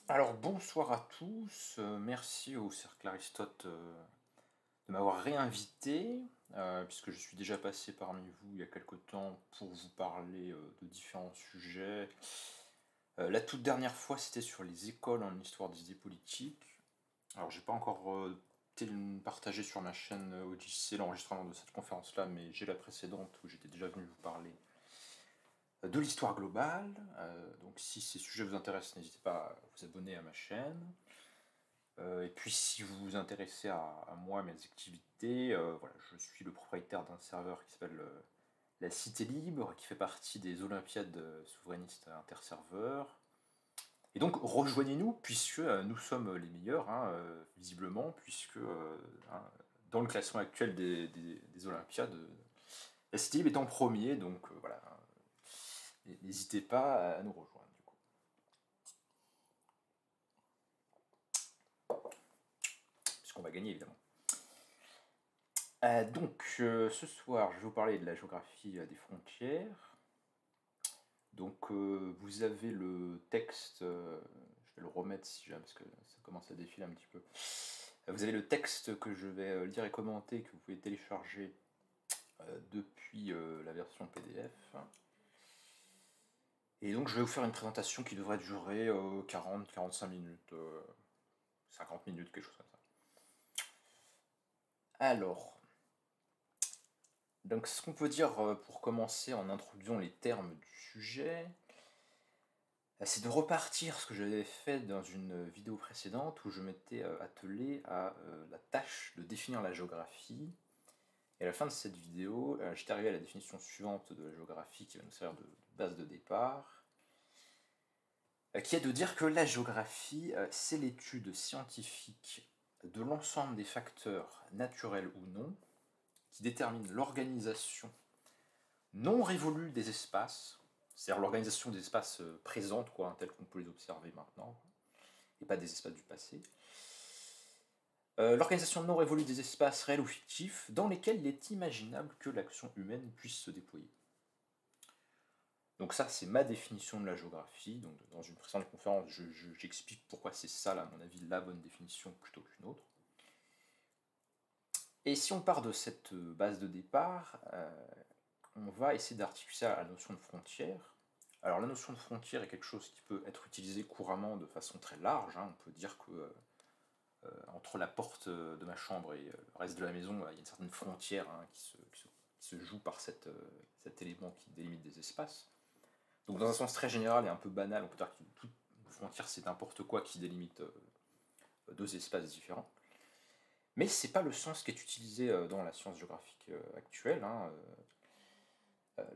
Alors bonsoir à tous, merci au Cercle Aristote de m'avoir réinvité, puisque je suis déjà passé parmi vous il y a quelque temps pour vous parler de différents sujets. La toute dernière fois c'était sur les écoles en histoire des idées politiques. Alors j'ai pas encore partagé sur ma chaîne Odyssée l'enregistrement de cette conférence-là, mais j'ai la précédente où j'étais déjà venu vous parler de l'histoire globale. Donc si ces sujets vous intéressent, n'hésitez pas à vous abonner à ma chaîne. Et puis si vous vous intéressez à moi, mes activités, voilà, je suis le propriétaire d'un serveur qui s'appelle la Cité Libre, qui fait partie des Olympiades souverainistes interserveurs. Et donc rejoignez-nous, puisque nous sommes les meilleurs, hein, visiblement, puisque hein, dans le classement actuel des Olympiades, la Cité Libre est en premier, donc voilà, n'hésitez pas à nous rejoindre du coup. Puisqu'on va gagner évidemment. Ce soir, je vais vous parler de la géographie des frontières. Donc, vous avez le texte, je vais le remettre si jamais, parce que ça commence à défiler un petit peu. Vous avez le texte que je vais lire et commenter, que vous pouvez télécharger depuis la version PDF. Et donc, je vais vous faire une présentation qui devrait durer 40-45 minutes, 50 minutes, quelque chose comme ça. Alors, donc ce qu'on peut dire pour commencer en introduisant les termes du sujet, c'est de repartir ce que j'avais fait dans une vidéo précédente où je m'étais attelé à la tâche de définir la géographie. Et à la fin de cette vidéo, j'étais arrivé à la définition suivante de la géographie qui va nous servir de base de départ, qui est de dire que la géographie, c'est l'étude scientifique de l'ensemble des facteurs naturels ou non qui déterminent l'organisation non révolue des espaces, c'est-à-dire l'organisation des espaces présentes, quoi, hein, tels qu'on peut les observer maintenant, et pas des espaces du passé. L'organisation non révolue des espaces réels ou fictifs dans lesquels il est imaginable que l'action humaine puisse se déployer. Donc ça, c'est ma définition de la géographie. Donc dans une précédente conférence, j'explique pourquoi c'est ça, à mon avis, la bonne définition plutôt qu'une autre. Et si on part de cette base de départ, on va essayer d'articuler ça à la notion de frontière. Alors la notion de frontière est quelque chose qui peut être utilisé couramment de façon très large, hein. On peut dire que entre la porte de ma chambre et le reste de la maison, il y a une certaine frontière, hein, qui se joue par cet élément qui délimite des espaces. Donc dans un sens très général et un peu banal, on peut dire que toute frontière c'est n'importe quoi qui délimite deux espaces différents. Mais c'est pas le sens qui est utilisé dans la science géographique actuelle, hein.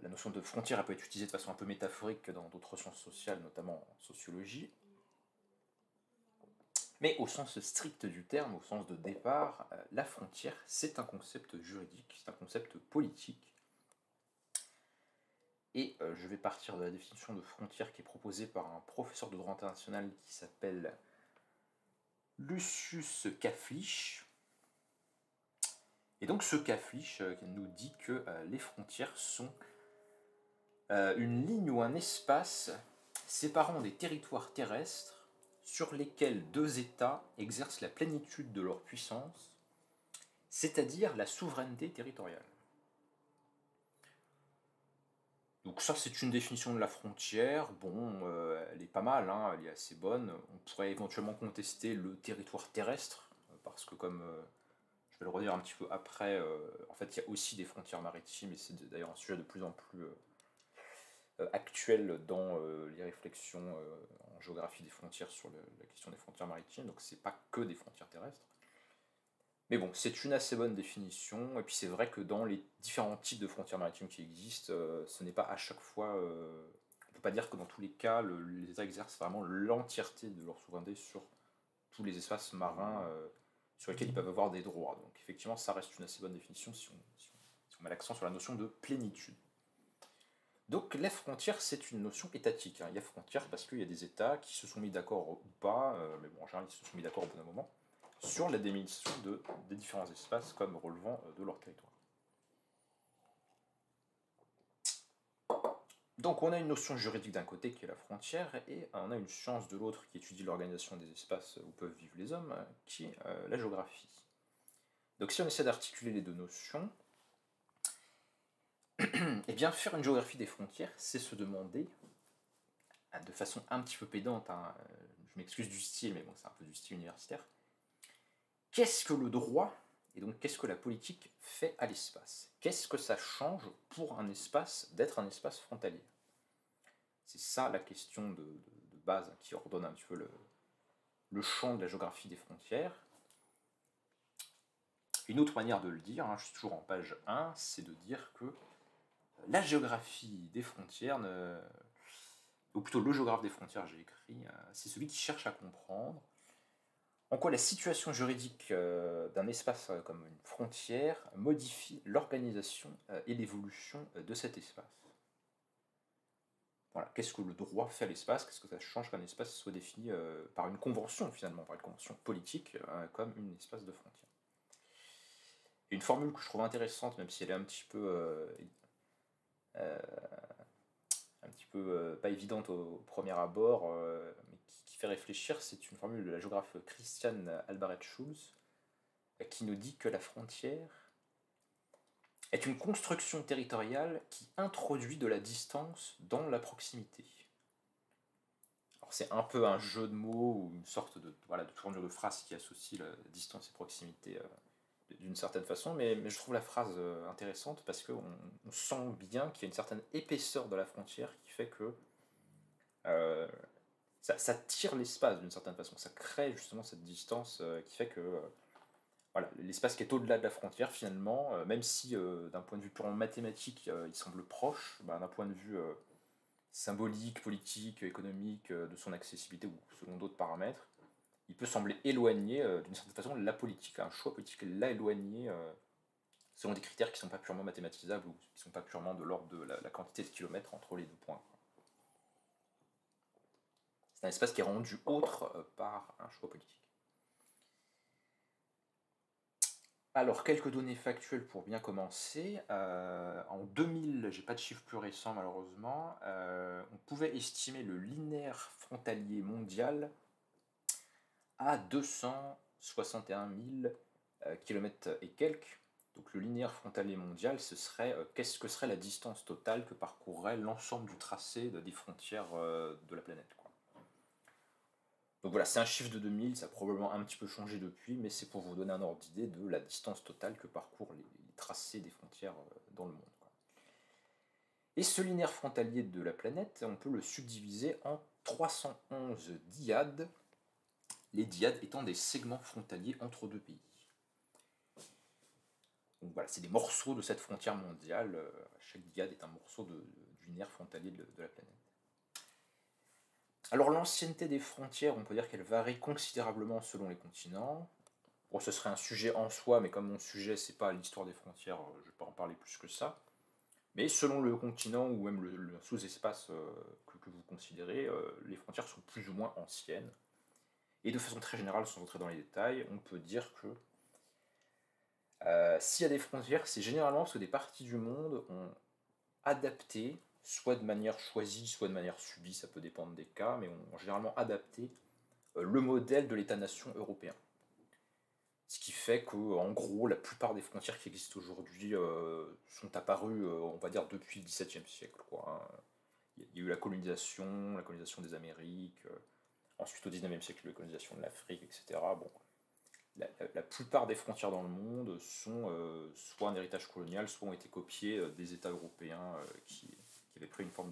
La notion de frontière elle peut être utilisée de façon un peu métaphorique dans d'autres sciences sociales, notamment en sociologie. Mais au sens strict du terme, au sens de départ, la frontière, c'est un concept juridique, c'est un concept politique. Et je vais partir de la définition de frontière qui est proposée par un professeur de droit international qui s'appelle Lucius Kaflich. Et donc ce Kaflich nous dit que les frontières sont une ligne ou un espace séparant des territoires terrestres sur lesquels deux États exercent la plénitude de leur puissance, c'est-à-dire la souveraineté territoriale. Donc ça, c'est une définition de la frontière. Bon, elle est pas mal, hein, elle est assez bonne. On pourrait éventuellement contester le territoire terrestre, parce que comme je vais le redire un petit peu après, en fait, il y a aussi des frontières maritimes, et c'est d'ailleurs un sujet de plus en plus actuel dans les réflexions en géographie des frontières sur la question des frontières maritimes, donc c'est pas que des frontières terrestres. Mais bon, c'est une assez bonne définition, et puis c'est vrai que dans les différents types de frontières maritimes qui existent, ce n'est pas à chaque fois... on peut pas dire que dans tous les cas, les États exercent vraiment l'entièreté de leur souveraineté sur tous les espaces marins sur lesquels ils peuvent avoir des droits. Donc effectivement, ça reste une assez bonne définition si on met l'accent sur la notion de plénitude. Donc la frontière, c'est une notion étatique, hein. Il y a frontière parce qu'il y a des États qui se sont mis d'accord ou pas, mais bon, en général, ils se sont mis d'accord au bout d'un moment, sur la délimitation des différents espaces comme relevant de leur territoire. Donc on a une notion juridique d'un côté qui est la frontière, et on a une science de l'autre qui étudie l'organisation des espaces où peuvent vivre les hommes, qui est la géographie. Donc si on essaie d'articuler les deux notions, eh bien faire une géographie des frontières, c'est se demander, de façon un petit peu pédante, hein, je m'excuse du style, mais bon, c'est un peu du style universitaire, qu'est-ce que le droit, et donc qu'est-ce que la politique fait à l'espace? Qu'est-ce que ça change pour un espace d'être un espace frontalier? C'est ça la question de base qui ordonne un petit peu le champ de la géographie des frontières. Une autre manière de le dire, hein, je suis toujours en page 1, c'est de dire que la géographie des frontières, ou plutôt le géographe des frontières, j'ai écrit, c'est celui qui cherche à comprendre en quoi la situation juridique d'un espace comme une frontière modifie l'organisation et l'évolution de cet espace. Voilà, qu'est-ce que le droit fait à l'espace? Qu'est-ce que ça change qu'un espace soit défini par une convention, finalement, par une convention politique, comme un espace de frontière? Et une formule que je trouve intéressante, même si elle est un petit peu pas évidente au premier abord, mais qui fait réfléchir, c'est une formule de la géographe Christiane Albaret-Schulz, qui nous dit que la frontière est une construction territoriale qui introduit de la distance dans la proximité. Alors c'est un peu un jeu de mots ou une sorte de tournure de phrase qui associe la distance et proximité d'une certaine façon, mais je trouve la phrase intéressante parce qu'on sent bien qu'il y a une certaine épaisseur de la frontière qui fait que ça tire l'espace d'une certaine façon, ça crée justement cette distance qui fait que voilà, l'espace qui est au-delà de la frontière finalement, même si d'un point de vue purement mathématique il semble proche, d'un point de vue symbolique, politique, économique, de son accessibilité ou selon d'autres paramètres, il peut sembler éloigné d'une certaine façon. La politique, un choix politique l'a éloigné selon des critères qui ne sont pas purement mathématisables ou qui ne sont pas purement de l'ordre de la quantité de kilomètres entre les deux points. C'est un espace qui est rendu autre par un choix politique. Alors, quelques données factuelles pour bien commencer. En 2000, j'ai pas de chiffre plus récent malheureusement, on pouvait estimer le linéaire frontalier mondial à 261 000 km et quelques. Donc le linéaire frontalier mondial, ce serait qu'est-ce que serait la distance totale que parcourrait l'ensemble du tracé des frontières de la planète, quoi. Donc voilà, c'est un chiffre de 2000, ça a probablement un petit peu changé depuis, mais c'est pour vous donner un ordre d'idée de la distance totale que parcourent les tracés des frontières dans le monde, quoi. Et ce linéaire frontalier de la planète, on peut le subdiviser en 311 dyades, les dyades étant des segments frontaliers entre deux pays. Donc voilà, c'est des morceaux de cette frontière mondiale. Chaque dyade est un morceau du linéaire frontalier de la planète. Alors l'ancienneté des frontières, on peut dire qu'elle varie considérablement selon les continents. Bon, ce serait un sujet en soi, mais comme mon sujet, c'est pas l'histoire des frontières, je vais pas en parler plus que ça. Mais selon le continent ou même le sous-espace que vous considérez, les frontières sont plus ou moins anciennes. Et de façon très générale, sans rentrer dans les détails, on peut dire que s'il y a des frontières, c'est généralement parce que des parties du monde ont adapté, soit de manière choisie, soit de manière subie, ça peut dépendre des cas, mais ont généralement adapté le modèle de l'État-nation européen. Ce qui fait que, en gros, la plupart des frontières qui existent aujourd'hui sont apparues, on va dire, depuis le XVIIe siècle, quoi, hein. Il y a eu la colonisation des Amériques, ensuite au XIXe siècle, la colonisation de l'Afrique, etc. Bon, la plupart des frontières dans le monde sont soit un héritage colonial, soit ont été copiées des États européens qui avaient pris une forme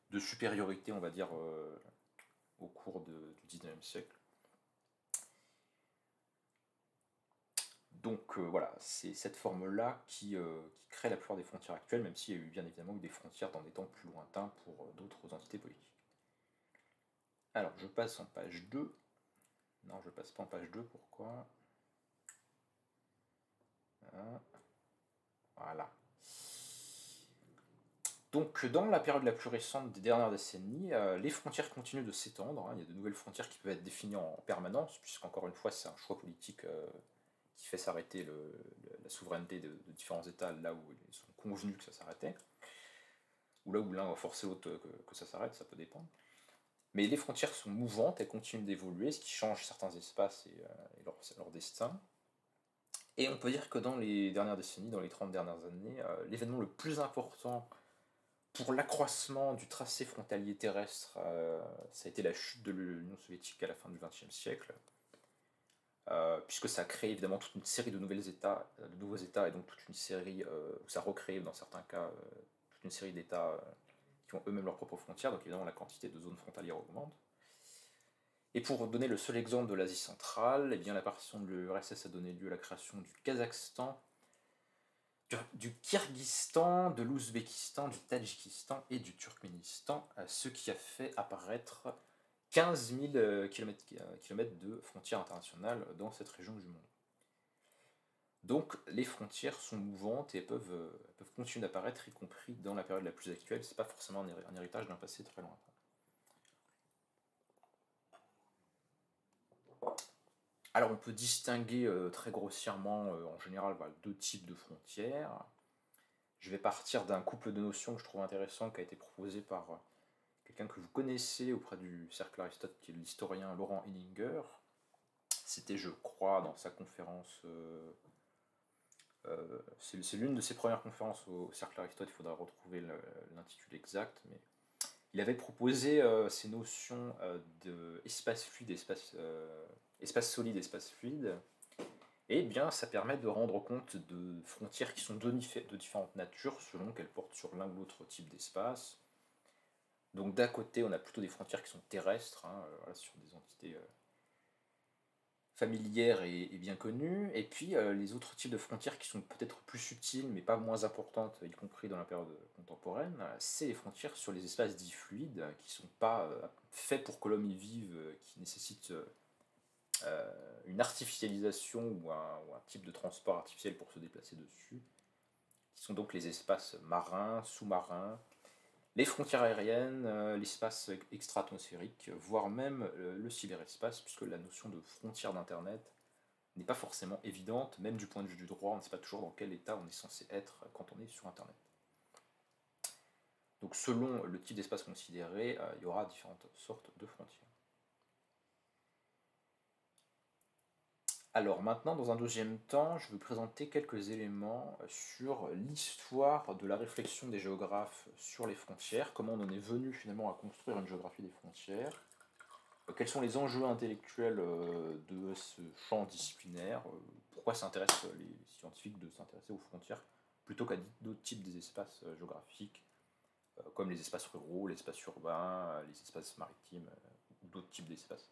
de supériorité, on va dire, au cours du XIXe siècle. Donc voilà, c'est cette forme-là qui crée la plupart des frontières actuelles, même s'il y a eu bien évidemment eu des frontières dans des temps plus lointains pour d'autres entités politiques. Alors, je passe en page 2. Non, je passe pas en page 2, pourquoi? Voilà. Donc, dans la période la plus récente des dernières décennies, les frontières continuent de s'étendre, hein. Il y a de nouvelles frontières qui peuvent être définies en permanence, puisqu'encore une fois, c'est un choix politique qui fait s'arrêter la souveraineté de différents États là où ils sont convenus que ça s'arrêtait, ou là où l'un va forcer l'autre que ça s'arrête, ça peut dépendre. Mais les frontières sont mouvantes, elles continuent d'évoluer, ce qui change certains espaces et leur destin. Et on peut dire que dans les dernières décennies, dans les 30 dernières années, l'événement le plus important pour l'accroissement du tracé frontalier terrestre, ça a été la chute de l'Union soviétique à la fin du XXe siècle, puisque ça a créé évidemment toute une série de nouveaux États, et donc toute une série, ça recrée dans certains cas toute une série d'États qui ont eux-mêmes leurs propres frontières, donc évidemment la quantité de zones frontalières augmente. Et pour donner le seul exemple de l'Asie centrale, eh bien l'apparition de l'URSS a donné lieu à la création du Kazakhstan, du Kirghizistan, de l'Ouzbékistan, du Tadjikistan et du Turkménistan, ce qui a fait apparaître 15 000 km de frontières internationales dans cette région du monde. Donc les frontières sont mouvantes et elles peuvent continuer d'apparaître, y compris dans la période la plus actuelle. C'est pas forcément un héritage d'un passé très lointain. Alors on peut distinguer très grossièrement, en général, deux types de frontières. Je vais partir d'un couple de notions que je trouve intéressant, qui a été proposé par quelqu'un que vous connaissez auprès du Cercle Aristote, qui est l'historien Laurent Henninger. C'était, je crois, dans sa conférence, c'est l'une de ses premières conférences au Cercle Aristote, il faudra retrouver l'intitulé exact, mais il avait proposé ces notions d'espace fluide, espace solide, espace fluide, et bien ça permet de rendre compte de frontières qui sont de différentes natures selon qu'elles portent sur l'un ou l'autre type d'espace. Donc d'un côté on a plutôt des frontières qui sont terrestres, voilà, sur des entités familières et bien connues, et puis les autres types de frontières qui sont peut-être plus subtiles mais pas moins importantes, y compris dans la période contemporaine, c'est les frontières sur les espaces dits fluides, qui sont pas faits pour que l'homme y vive, qui nécessitent une artificialisation ou un type de transport artificiel pour se déplacer dessus, qui sont donc les espaces marins, sous-marins, les frontières aériennes, l'espace extra-atmosphérique, voire même le cyberespace, puisque la notion de frontière d'Internet n'est pas forcément évidente, même du point de vue du droit, on ne sait pas toujours dans quel état on est censé être quand on est sur Internet. Donc selon le type d'espace considéré, il y aura différentes sortes de frontières. Alors maintenant, dans un deuxième temps, je vais vous présenter quelques éléments sur l'histoire de la réflexion des géographes sur les frontières, comment on en est venu finalement à construire une géographie des frontières, quels sont les enjeux intellectuels de ce champ disciplinaire, pourquoi ça intéresse les scientifiques de s'intéresser aux frontières plutôt qu'à d'autres types d'espaces géographiques, comme les espaces ruraux, l'espace urbain, les espaces maritimes, ou d'autres types d'espaces.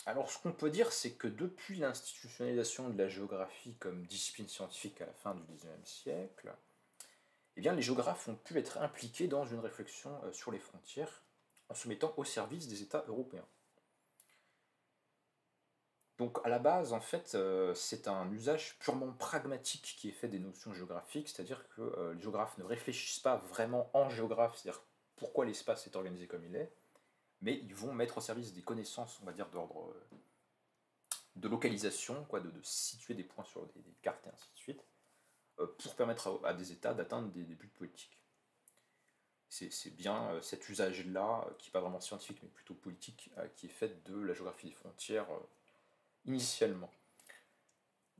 Alors ce qu'on peut dire, c'est que depuis l'institutionnalisation de la géographie comme discipline scientifique à la fin du XIXe siècle, eh bien, les géographes ont pu être impliqués dans une réflexion sur les frontières en se mettant au service des États européens. Donc à la base, en fait, c'est un usage purement pragmatique qui est fait des notions géographiques, c'est-à-dire que les géographes ne réfléchissent pas vraiment en géographe, c'est-à-dire pourquoi l'espace est organisé comme il est, mais ils vont mettre au service des connaissances, on va dire, d'ordre de localisation, de situer des points sur des cartes et ainsi de suite, pour permettre à des États d'atteindre des buts politiques. C'est bien cet usage-là, qui n'est pas vraiment scientifique mais plutôt politique, qui est fait de la géographie des frontières initialement.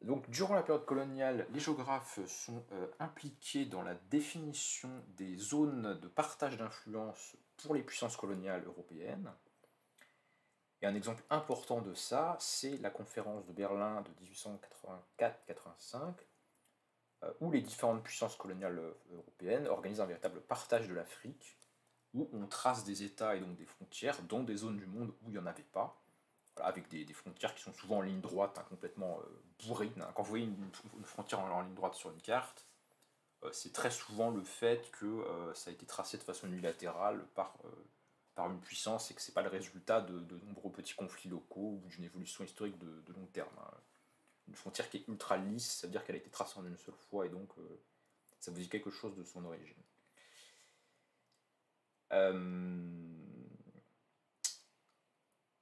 Donc durant la période coloniale, les géographes sont impliqués dans la définition des zones de partage d'influence pour les puissances coloniales européennes. Et un exemple important de ça, c'est la conférence de Berlin de 1884-85, où les différentes puissances coloniales européennes organisent un véritable partage de l'Afrique, où on trace des États et donc des frontières dans des zones du monde où il n'y en avait pas, avec des frontières qui sont souvent en ligne droite, complètement bourrines. Quand vous voyez une frontière en ligne droite sur une carte, c'est très souvent le fait que ça a été tracé de façon unilatérale par une puissance et que ce n'est pas le résultat de nombreux petits conflits locaux ou d'une évolution historique de long terme. Une frontière qui est ultra lisse, ça veut dire qu'elle a été tracée en une seule fois et donc ça vous dit quelque chose de son origine.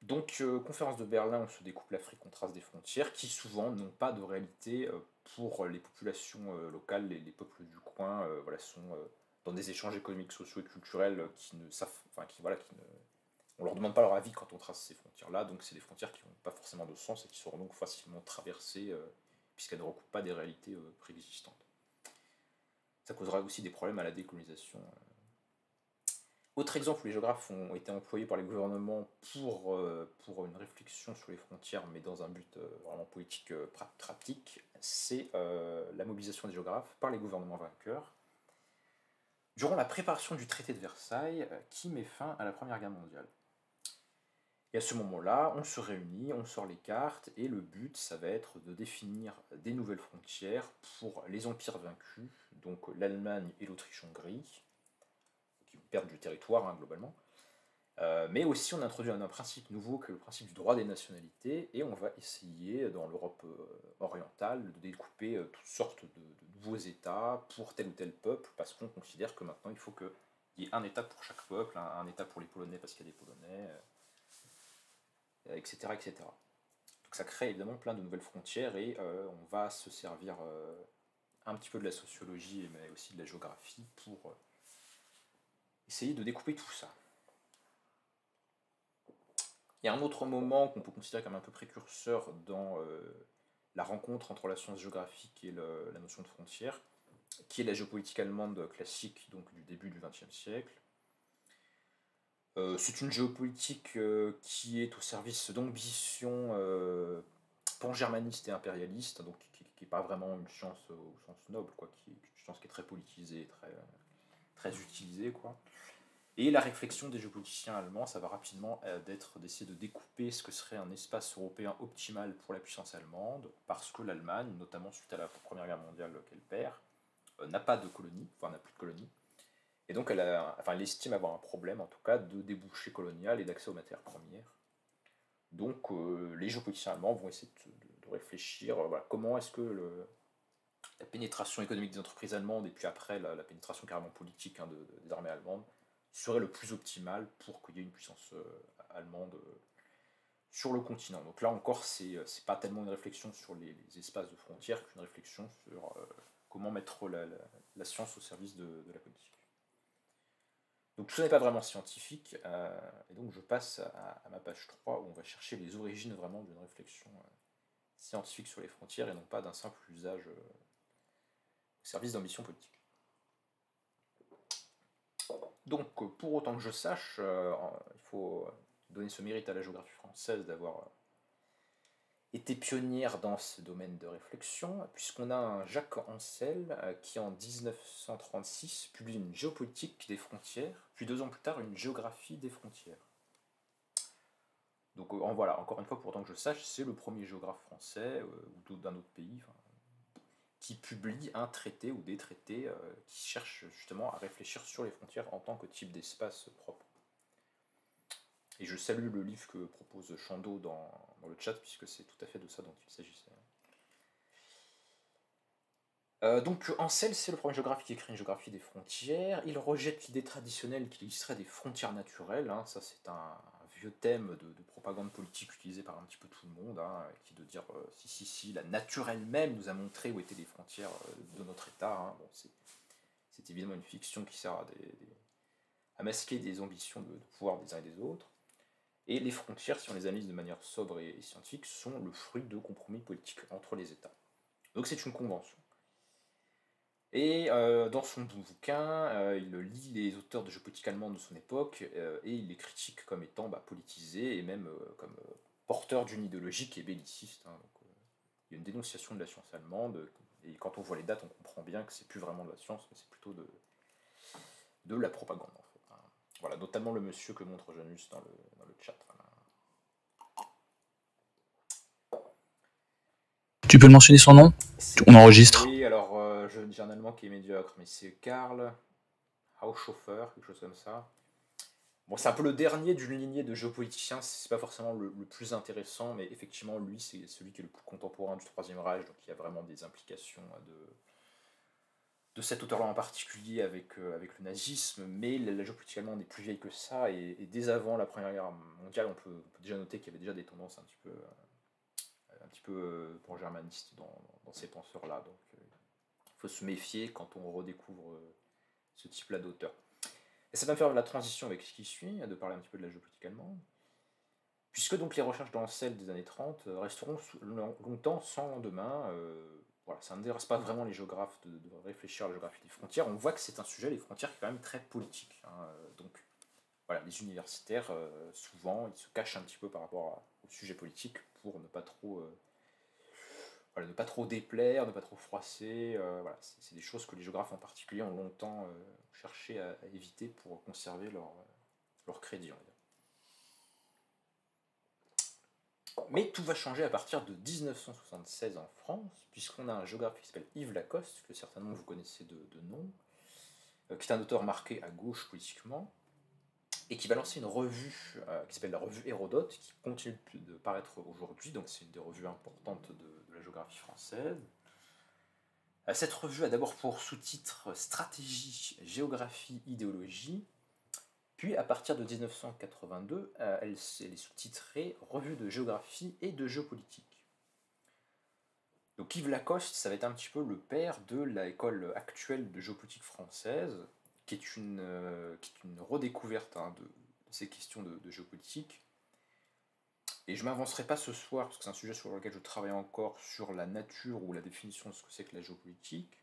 Donc, conférence de Berlin, on se découpe l'Afrique, on trace des frontières qui souvent n'ont pas de réalité pour les populations locales, les peuples du coin, voilà, sont dans des échanges économiques, sociaux et culturels qui ne savent, enfin, qui, voilà, qui ne, on leur demande pas leur avis quand on trace ces frontières-là, donc c'est des frontières qui n'ont pas forcément de sens et qui seront donc facilement traversées puisqu'elles ne recoupent pas des réalités préexistantes. Ça causera aussi des problèmes à la décolonisation. Autre exemple où les géographes ont été employés par les gouvernements pour une réflexion sur les frontières, mais dans un but vraiment politique pratique, c'est la mobilisation des géographes par les gouvernements vainqueurs durant la préparation du traité de Versailles qui met fin à la Première Guerre mondiale. Et à ce moment-là, on se réunit, on sort les cartes, et le but, ça va être de définir des nouvelles frontières pour les empires vaincus, donc l'Allemagne et l'Autriche-Hongrie, qui perdent du territoire globalement. Mais aussi, on introduit un principe nouveau que le principe du droit des nationalités, et on va essayer, dans l'Europe orientale, de découper toutes sortes de nouveaux États pour tel ou tel peuple, parce qu'on considère que maintenant, il faut qu'il y ait un État pour chaque peuple, un État pour les Polonais parce qu'il y a des Polonais, etc., etc. Donc ça crée évidemment plein de nouvelles frontières, et on va se servir un petit peu de la sociologie, mais aussi de la géographie, pour essayer de découper tout ça. Il y a un autre moment qu'on peut considérer comme un peu précurseur dans la rencontre entre la science géographique et la notion de frontière, qui est la géopolitique allemande classique, donc du début du XXe siècle. C'est une géopolitique qui est au service d'ambitions pan-germanistes et impérialistes, donc qui n'est pas vraiment une science au sens noble, quoi, qui est une science qui est très politisée, très utilisée, quoi. Et la réflexion des géopoliticiens allemands, ça va rapidement d'essayer de découper ce que serait un espace européen optimal pour la puissance allemande, parce que l'Allemagne, notamment suite à la Première Guerre mondiale qu'elle perd, n'a pas de colonie, enfin n'a plus de colonie, et donc elle estime avoir un problème, en tout cas, de débouché colonial et d'accès aux matières premières. Donc les géopoliticiens allemands vont essayer de réfléchir, voilà, comment est-ce que la pénétration économique des entreprises allemandes, et puis après la pénétration carrément politique des armées allemandes, serait le plus optimal pour qu'il y ait une puissance allemande sur le continent. Donc là encore, c'est pas tellement une réflexion sur les espaces de frontières qu'une réflexion sur comment mettre la science au service de la politique. Donc tout ça n'est pas vraiment scientifique, et donc je passe à ma page 3 où on va chercher les origines vraiment d'une réflexion scientifique sur les frontières et non pas d'un simple usage au service d'ambition politique. Donc, pour autant que je sache, il faut donner ce mérite à la géographie française d'avoir été pionnière dans ce domaine de réflexion, puisqu'on a un Jacques Ancel qui, en 1936, publie une géopolitique des frontières, puis 2 ans plus tard, une géographie des frontières. Donc, voilà, encore une fois, pour autant que je sache, c'est le premier géographe français, ou d'un autre pays, qui publie un traité ou des traités qui cherchent justement à réfléchir sur les frontières en tant que type d'espace propre. Et je salue le livre que propose Chando dans le chat, puisque c'est tout à fait de ça dont il s'agissait. Donc Ancel, c'est le premier géographe qui écrit une géographie des frontières. Il rejette l'idée traditionnelle qu'il existerait des frontières naturelles. Ça, c'est un vieux thème de propagande politique utilisé par un petit peu tout le monde, qui est de dire si, la nature elle-même nous a montré où étaient les frontières de notre État. Bon, c'est évidemment une fiction qui sert à masquer des ambitions de pouvoir des uns et des autres. Et les frontières, si on les analyse de manière sobre et scientifique, sont le fruit de compromis politiques entre les États. Donc c'est une convention. Et dans son bouquin, il lit les auteurs de géopolitique allemande de son époque, et il les critique comme étant politisés, et même comme porteurs d'une idéologie qui est belliciste. Donc, il y a une dénonciation de la science allemande, et quand on voit les dates, on comprend bien que c'est plus vraiment de la science, mais c'est plutôt de la propagande, en fait. Voilà, notamment le monsieur que montre Janus dans le chat. Voilà. Tu peux mentionner son nom? On enregistre. Oui, alors j'ai un allemand qui est médiocre, mais c'est Karl Haushofer, quelque chose comme ça. Bon, c'est un peu le dernier d'une lignée de géopoliticiens, c'est pas forcément le plus intéressant, mais effectivement, lui, c'est celui qui est le plus contemporain du Troisième Reich, donc il y a vraiment des implications de cet auteur-là en particulier avec le nazisme, mais la géopolitique allemande est plus vieille que ça, et dès avant la Première Guerre mondiale, on peut déjà noter qu'il y avait déjà des tendances un petit peu pan-germanistes dans ces penseurs-là. Donc il faut se méfier quand on redécouvre ce type-là d'auteur. Et ça va me faire la transition avec ce qui suit, de parler un petit peu de la géopolitique allemande, puisque donc les recherches d'Ancel des années 30 resteront longtemps sans lendemain. Voilà, ça n'intéresse pas vraiment les géographes de réfléchir à la géographie des frontières. On voit que c'est un sujet, les frontières, qui est quand même très politique. Donc voilà, les universitaires, souvent, ils se cachent un petit peu par rapport au sujet politique pour ne pas trop, voilà, ne pas trop déplaire, ne pas trop froisser. Voilà, c'est des choses que les géographes en particulier ont longtemps cherché à éviter pour conserver leur crédit, on va dire. Mais tout va changer à partir de 1976 en France, puisqu'on a un géographe qui s'appelle Yves Lacoste, que certainement vous connaissez de nom, qui est un auteur marqué à gauche politiquement, et qui va lancer une revue qui s'appelle la revue Hérodote, qui continue de paraître aujourd'hui, donc c'est une des revues importantes de la géographie française. Cette revue a d'abord pour sous-titre Stratégie, géographie, idéologie, puis à partir de 1982, elle est sous-titrée Revue de géographie et de géopolitique. Donc Yves Lacoste, ça va être un petit peu le père de l'école actuelle de géopolitique française, qui est une redécouverte de ces questions de géopolitique. Et je ne m'avancerai pas ce soir, parce que c'est un sujet sur lequel je travaille encore, sur la nature ou la définition de ce que c'est que la géopolitique.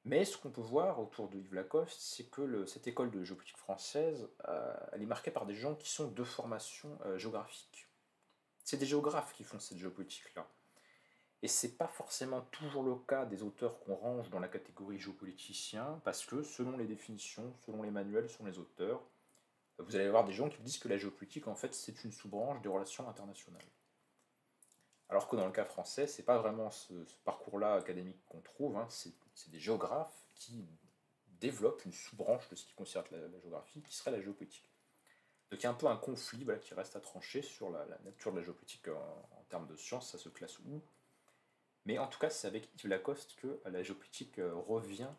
Mais ce qu'on peut voir autour de Yves Lacoste, c'est que cette école de géopolitique française, elle est marquée par des gens qui sont de formation géographique. C'est des géographes qui font cette géopolitique-là. Et c'est pas forcément toujours le cas des auteurs qu'on range dans la catégorie géopoliticien, parce que selon les définitions, selon les manuels, selon les auteurs, vous allez avoir des gens qui vous disent que la géopolitique, en fait, c'est une sous-branche des relations internationales. Alors que dans le cas français, c'est pas vraiment ce parcours-là académique qu'on trouve, c'est des géographes qui développent une sous-branche de ce qui concerne la géographie, qui serait la géopolitique. Donc il y a un peu un conflit qui reste à trancher sur la nature de la géopolitique en termes de science, ça se classe où. Mais en tout cas, c'est avec Yves Lacoste que la géopolitique revient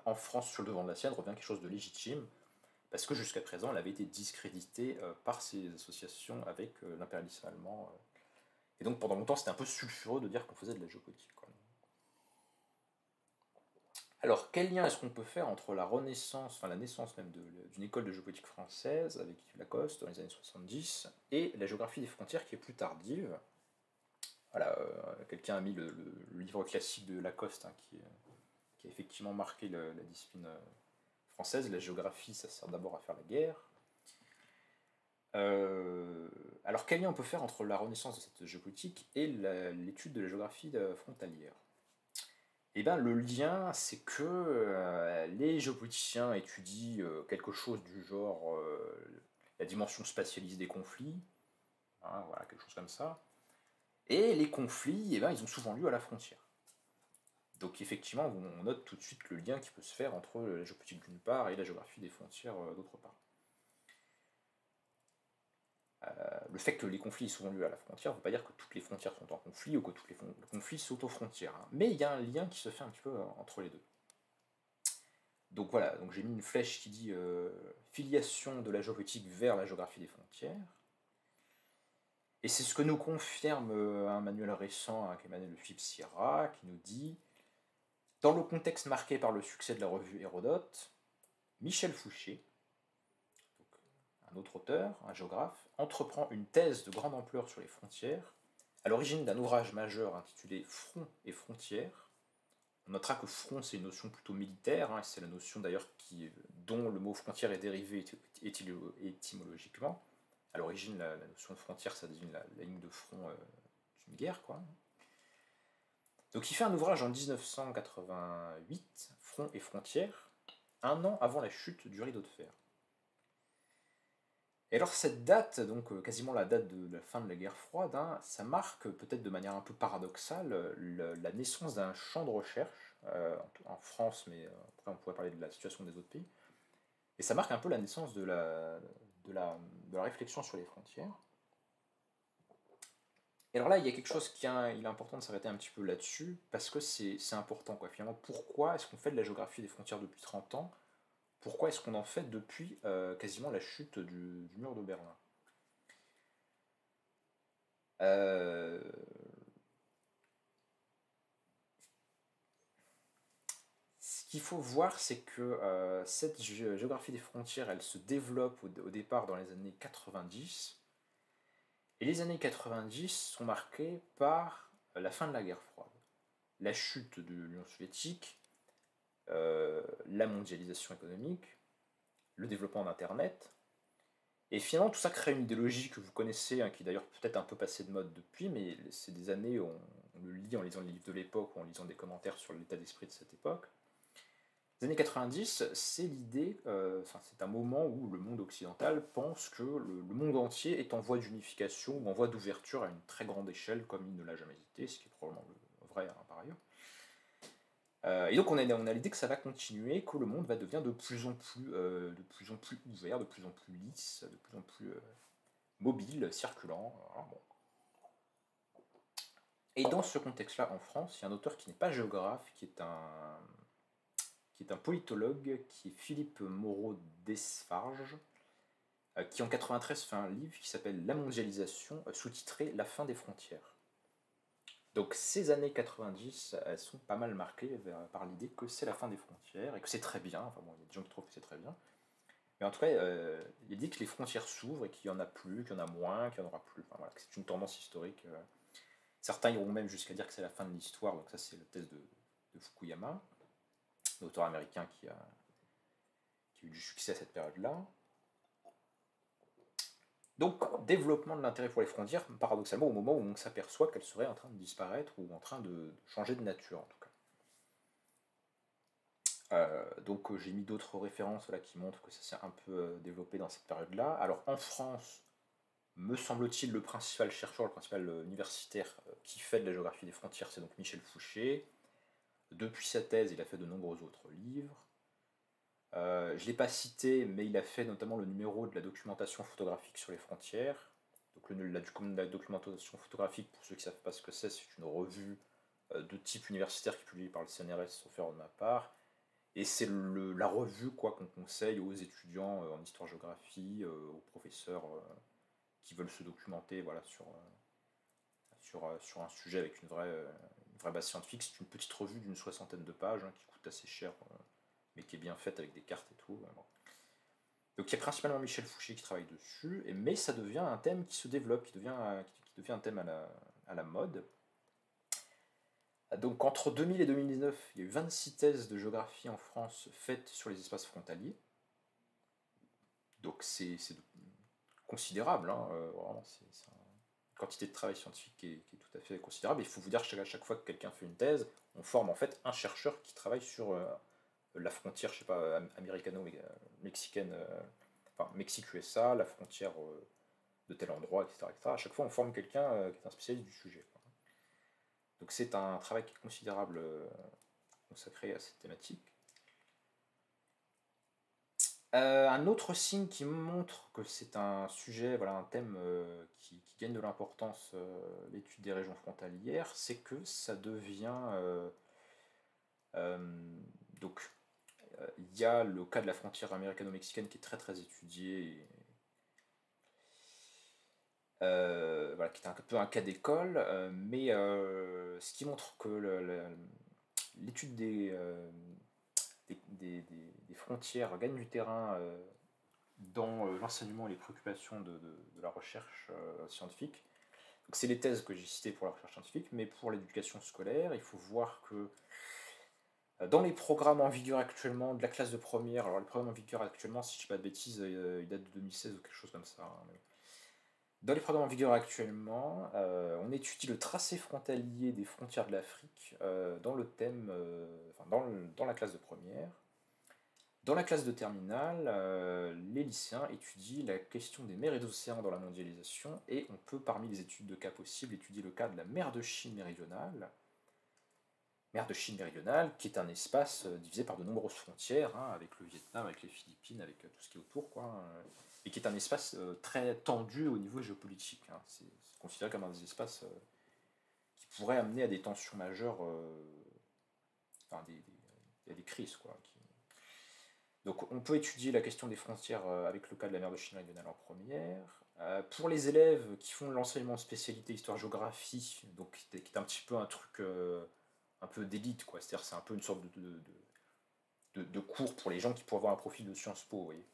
en France sur le devant de la scène, revient quelque chose de légitime, parce que jusqu'à présent, elle avait été discréditée par ces associations avec l'impérialisme allemand. Et donc pendant longtemps, c'était un peu sulfureux de dire qu'on faisait de la géopolitique, quoi. Alors, quel lien est-ce qu'on peut faire entre la Renaissance, enfin la naissance même d'une école de géopolitique française avec Yves Lacoste dans les années 70 et la géographie des frontières qui est plus tardive? Voilà, quelqu'un a mis le livre classique de Lacoste qui a effectivement marqué la discipline française. La géographie, ça sert d'abord à faire la guerre. Alors, quel lien on peut faire entre la renaissance de cette géopolitique et l'étude de la géographie frontalière? Eh bien, le lien, c'est que les géopoliticiens étudient quelque chose du genre la dimension spatialisée des conflits, voilà, quelque chose comme ça. Et les conflits, eh ben, ils ont souvent lieu à la frontière. Donc effectivement, on note tout de suite le lien qui peut se faire entre la géopolitique d'une part et la géographie des frontières d'autre part. Le fait que les conflits soient lieu à la frontière ne veut pas dire que toutes les frontières sont en conflit ou que tous les conflits sont aux frontières. Mais il y a un lien qui se fait un petit peu entre les deux. Donc voilà, donc j'ai mis une flèche qui dit filiation de la géopolitique vers la géographie des frontières. Et c'est ce que nous confirme un manuel récent qui est Emmanuel de Philippe Sierra, qui nous dit dans le contexte marqué par le succès de la revue Hérodote, Michel Fouché, un autre auteur, un géographe, entreprend une thèse de grande ampleur sur les frontières, à l'origine d'un ouvrage majeur intitulé Front et frontières. On notera que front, c'est une notion plutôt militaire, et c'est la notion d'ailleurs dont le mot frontière est dérivé étymologiquement. À l'origine, la notion de frontière, ça désigne la ligne de front d'une guerre, quoi. Donc il fait un ouvrage en 1988, Front et frontières, un an avant la chute du rideau de fer. Et alors cette date, donc quasiment la date de la fin de la guerre froide, ça marque peut-être de manière un peu paradoxale la naissance d'un champ de recherche en France, mais après on pourrait parler de la situation des autres pays. Et ça marque un peu la naissance de la réflexion sur les frontières. Et alors là, il y a quelque chose il est important de s'arrêter un petit peu là-dessus, parce que c'est important, quoi. Finalement, pourquoi est-ce qu'on fait de la géographie des frontières depuis 30 ans? Pourquoi est-ce qu'on en fait depuis quasiment la chute du mur de Berlin? Euh, Ce qu'il faut voir, c'est que cette géographie des frontières, elle se développe au départ dans les années 90. Et les années 90 sont marquées par la fin de la guerre froide, la chute de l'Union soviétique, la mondialisation économique, le développement d'Internet. Et finalement, tout ça crée une idéologie que vous connaissez, hein, qui est d'ailleurs peut-être un peu passée de mode depuis, mais c'est des années où on le lit en lisant les livres de l'époque, ou en lisant des commentaires sur l'état d'esprit de cette époque. Les années 90, c'est l'idée, c'est un moment où le monde occidental pense que le monde entier est en voie d'unification ou en voie d'ouverture à une très grande échelle, comme il ne l'a jamais été, ce qui est probablement vrai, hein, par ailleurs. Et donc on a l'idée que ça va continuer, que le monde va devenir de plus en plus ouvert, de plus en plus lisse, de plus en plus mobile, circulant. Voilà, bon. Et dans ce contexte-là, en France, il y a un auteur qui n'est pas géographe, qui est un politologue, qui est Philippe Moreau Desfarges, qui en 93 fait un livre qui s'appelle La mondialisation, sous-titré La fin des frontières. Donc ces années 90, elles sont pas mal marquées par l'idée que c'est la fin des frontières, et que c'est très bien, enfin bon, il y a des gens qui trouvent que c'est très bien, mais en tout cas, il dit que les frontières s'ouvrent et qu'il y en a plus, qu'il y en a moins, qu'il n'y en aura plus, enfin, voilà, que c'est une tendance historique. Certains iront même jusqu'à dire que c'est la fin de l'histoire, donc ça c'est la thèse de Fukuyama, l'auteur américain qui a eu du succès à cette période-là. Donc, développement de l'intérêt pour les frontières, paradoxalement, au moment où on s'aperçoit qu'elles seraient en train de disparaître ou en train de changer de nature, en tout cas. Donc, j'ai mis d'autres références là, qui montrent que ça s'est un peu développé dans cette période-là. Alors, en France, me semble-t-il, le principal chercheur, le principal universitaire qui fait de la géographie des frontières, c'est donc Michel Fouché. Depuis sa thèse, il a fait de nombreux autres livres. Je ne l'ai pas cité, mais il a fait notamment le numéro de la documentation photographique sur les frontières. Donc la documentation photographique, pour ceux qui ne savent pas ce que c'est une revue de type universitaire qui est publiée par le CNRS, sauf erreur de ma part. Et c'est la revue qu'on conseille aux étudiants en histoire-géographie, aux professeurs qui veulent se documenter voilà, sur un sujet avec une vraie base scientifique. C'est une petite revue d'une 60aine de pages hein, qui coûte assez cher, mais qui est bien faite avec des cartes et tout. Bon. Donc il y a principalement Michel Fouché qui travaille dessus, mais ça devient un thème qui se développe, qui devient un thème à la mode. Donc entre 2000 et 2019, il y a eu 26 thèses de géographie en France faites sur les espaces frontaliers. Donc c'est considérable, hein, vraiment, c'est une quantité de travail scientifique qui est tout à fait considérable. Il faut vous dire qu'à chaque fois que quelqu'un fait une thèse, on forme en fait un chercheur qui travaille sur la frontière, je sais pas, américano-mexicaine, enfin Mexique-USA, la frontière de tel endroit, etc., etc. À chaque fois, on forme quelqu'un qui est un spécialiste du sujet, quoi. Donc c'est un travail qui est considérable consacré à cette thématique. Un autre signe qui montre que c'est un sujet, voilà, un thème qui gagne de l'importance, l'étude des régions frontalières, c'est que ça devient donc il y a le cas de la frontière américano-mexicaine qui est très très étudié, voilà, qui est un peu un cas d'école, mais ce qui montre que l'étude des frontières gagne du terrain dans l'enseignement et les préoccupations de la recherche scientifique. Donc c'est les thèses que j'ai citées pour la recherche scientifique, mais pour l'éducation scolaire, il faut voir que dans les programmes en vigueur actuellement de la classe de première, alors les programmes en vigueur actuellement, si je ne dis pas de bêtises, ils datent de 2016 ou quelque chose comme ça. Hein, mais dans les programmes en vigueur actuellement, on étudie le tracé frontalier des frontières de l'Afrique dans le thème, dans la classe de première. Dans la classe de terminale, les lycéens étudient la question des mers et des océans dans la mondialisation, et on peut, parmi les études de cas possibles, étudier le cas de la mer de Chine méridionale. mer de Chine méridionale, qui est un espace divisé par de nombreuses frontières, hein, avec le Vietnam, avec les Philippines, avec tout ce qui est autour, quoi, et qui est un espace très tendu au niveau géopolitique, hein. C'est considéré comme un des espaces qui pourrait amener à des tensions majeures, enfin il y a des crises, quoi. Donc on peut étudier la question des frontières avec le cas de la mer de Chine méridionale en première. Pour les élèves qui font l'enseignement spécialité histoire-géographie, donc qui est un petit peu un truc un peu d'élite, quoi. C'est-à-dire c'est un peu une sorte de cours pour les gens qui pourraient avoir un profil de Sciences Po, vous voyez.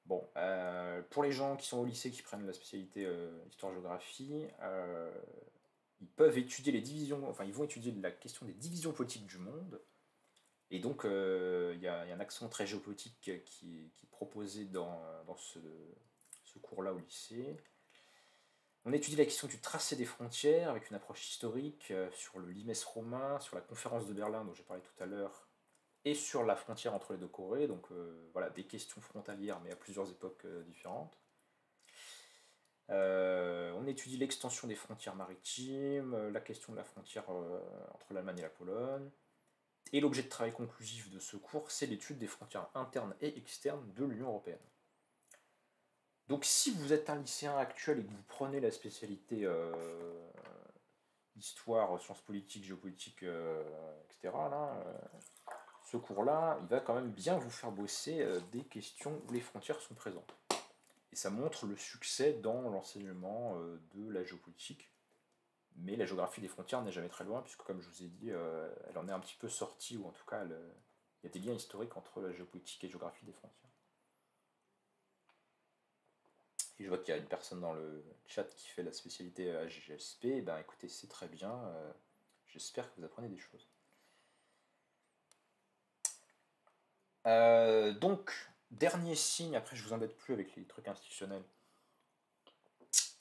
Bon, pour les gens qui sont au lycée qui prennent la spécialité histoire-géographie, ils peuvent étudier les divisions, enfin ils vont étudier la question des divisions politiques du monde. Et donc il y a un accent très géopolitique qui est proposé dans ce cours-là au lycée. On étudie la question du tracé des frontières avec une approche historique sur le limes romain, sur la conférence de Berlin dont j'ai parlé tout à l'heure, et sur la frontière entre les deux Corées. Donc voilà, des questions frontalières, mais à plusieurs époques différentes. On étudie l'extension des frontières maritimes, la question de la frontière entre l'Allemagne et la Pologne. Et l'objet de travail conclusif de ce cours, c'est l'étude des frontières internes et externes de l'Union européenne. Donc si vous êtes un lycéen actuel et que vous prenez la spécialité histoire, sciences politiques, géopolitique, etc., là, ce cours-là, il va quand même bien vous faire bosser des questions où les frontières sont présentes. Et ça montre le succès dans l'enseignement de la géopolitique. Mais la géographie des frontières n'est jamais très loin, puisque comme je vous ai dit, elle en est un petit peu sortie, ou en tout cas, il y a des liens historiques entre la géopolitique et la géographie des frontières. Et je vois qu'il y a une personne dans le chat qui fait la spécialité AGSP. Ben écoutez, c'est très bien. J'espère que vous apprenez des choses. Donc, dernier signe, après je vous embête plus avec les trucs institutionnels.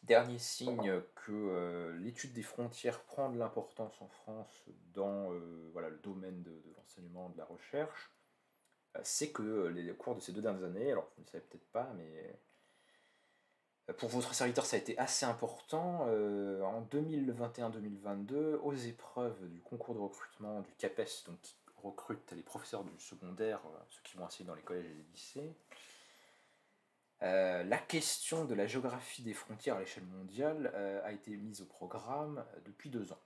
Dernier signe que l'étude des frontières prend de l'importance en France dans voilà, le domaine de l'enseignement, de la recherche, c'est que les cours de ces 2 dernières années, alors vous ne le savez peut-être pas, mais pour votre serviteur ça a été assez important, en 2021-2022, aux épreuves du concours de recrutement du CAPES, donc qui recrute les professeurs du secondaire, ceux qui vont enseigner dans les collèges et les lycées, la question de la géographie des frontières à l'échelle mondiale a été mise au programme depuis 2 ans.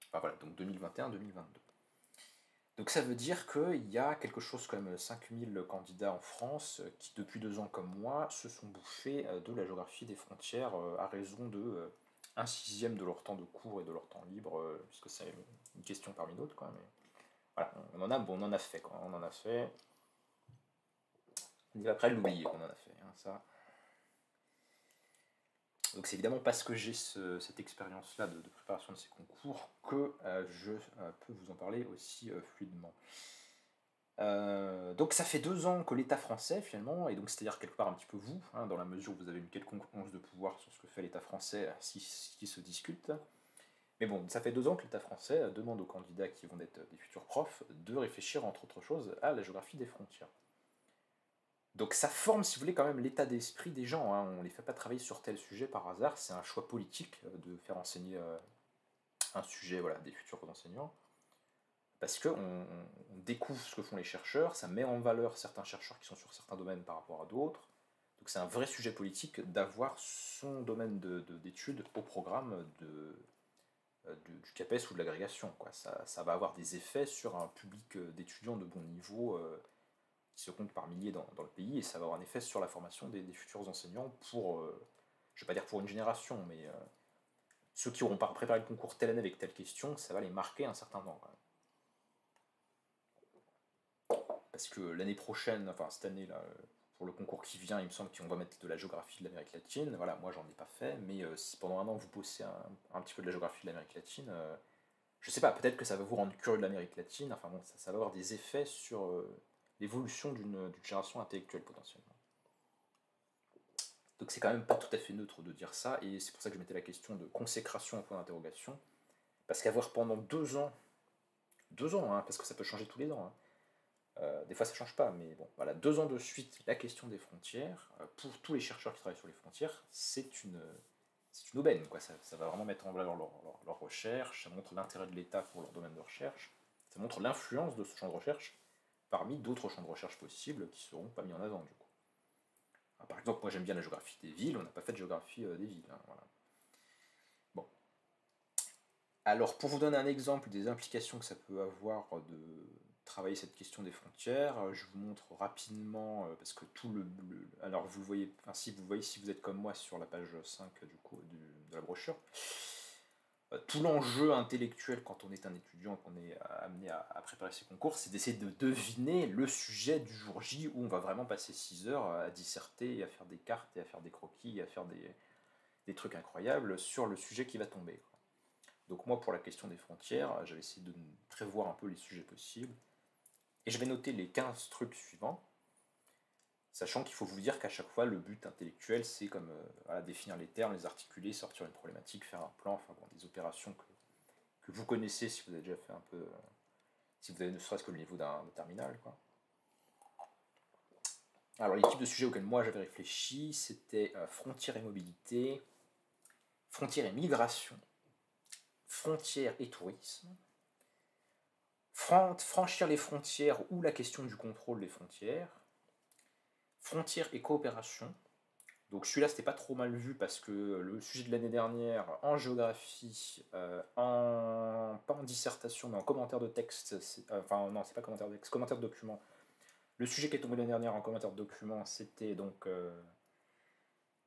Enfin voilà, donc 2021-2022. Donc ça veut dire qu'il y a quelque chose comme 5000 candidats en France qui, depuis 2 ans comme moi, se sont bouffés de la géographie des frontières à raison de 1/6 de leur temps de cours et de leur temps libre, puisque c'est une question parmi d'autres, quoi. Mais voilà, on en a fait, quoi. On en a fait. On est après l'oublier qu'on en a fait, hein, ça. Donc c'est évidemment parce que j'ai cette expérience-là de préparation de ces concours que je peux vous en parler aussi fluidement. Donc ça fait 2 ans que l'État français finalement, et donc c'est-à-dire quelque part un petit peu vous, hein, dans la mesure où vous avez une quelconque once de pouvoir sur ce que fait l'État français, qui se discute. Mais bon, ça fait 2 ans que l'État français demande aux candidats qui vont être des futurs profs de réfléchir entre autres choses à la géographie des frontières. Donc ça forme, si vous voulez, quand même l'état d'esprit des gens, hein. On ne les fait pas travailler sur tel sujet par hasard, c'est un choix politique de faire enseigner un sujet, voilà, des futurs enseignants. Parce qu'on découvre ce que font les chercheurs, ça met en valeur certains chercheurs qui sont sur certains domaines par rapport à d'autres. Donc c'est un vrai sujet politique d'avoir son domaine d'études au programme du CAPES ou de l'agrégation, quoi. Ça va avoir des effets sur un public d'étudiants de bon niveau qui se comptent par milliers dans le pays, et ça va avoir un effet sur la formation des futurs enseignants pour, je ne vais pas dire pour une génération, mais ceux qui auront préparé le concours telle année avec telle question, ça va les marquer un certain temps, quand même. Parce que l'année prochaine, enfin cette année là, pour le concours qui vient, il me semble qu'on va mettre de la géographie de l'Amérique latine. Voilà, moi j'en ai pas fait, mais si pendant 1 an vous bossez un petit peu de la géographie de l'Amérique latine, je sais pas, peut-être que ça va vous rendre curieux de l'Amérique latine. Enfin bon, ça va avoir des effets sur l'évolution d'une génération intellectuelle potentiellement. Donc c'est quand même pas tout à fait neutre de dire ça, et c'est pour ça que je mettais la question de consécration en point d'interrogation. Parce qu'avoir pendant 2 ans, 2 ans, hein, parce que ça peut changer tous les ans, hein, des fois ça change pas, mais bon, voilà, 2 ans de suite, la question des frontières, pour tous les chercheurs qui travaillent sur les frontières, c'est c'est une aubaine, quoi. Ça va vraiment mettre en valeur leur recherche, ça montre l'intérêt de l'État pour leur domaine de recherche, ça montre l'influence de ce champ de recherche parmi d'autres champs de recherche possibles qui ne seront pas mis en avant, du coup. Alors, par exemple, moi j'aime bien la géographie des villes, on n'a pas fait de géographie des villes. Hein, voilà. Bon. Alors, pour vous donner un exemple des implications que ça peut avoir de travailler cette question des frontières, je vous montre rapidement, parce que alors vous le voyez, enfin, si vous êtes comme moi sur la page 5 du coup, de la brochure, tout l'enjeu intellectuel quand on est un étudiant, qu'on est amené à préparer ses concours, c'est d'essayer de deviner le sujet du jour J où on va vraiment passer 6 heures à disserter, et à faire des cartes, et à faire des croquis, et à faire des trucs incroyables sur le sujet qui va tomber. Donc moi, pour la question des frontières, j'avais essayé de prévoir un peu les sujets possibles, et je vais noter les 15 trucs suivants, sachant qu'il faut vous dire qu'à chaque fois, le but intellectuel, c'est comme voilà, définir les termes, les articuler, sortir une problématique, faire un plan, enfin bon, des opérations que vous connaissez si vous avez déjà fait un peu, si vous avez ne serait-ce que le niveau d'un terminal, quoi. Alors les types de sujets auxquels moi j'avais réfléchi, c'était frontières et mobilité, frontières et migration, frontières et tourisme, franchir les frontières ou la question du contrôle des frontières, frontières et coopération. Donc celui-là, c'était pas trop mal vu parce que le sujet de l'année dernière, en géographie, pas en dissertation, mais en commentaire de texte, enfin non, c'est pas commentaire de texte, commentaire de document. Le sujet qui est tombé l'année dernière en commentaire de document, c'était donc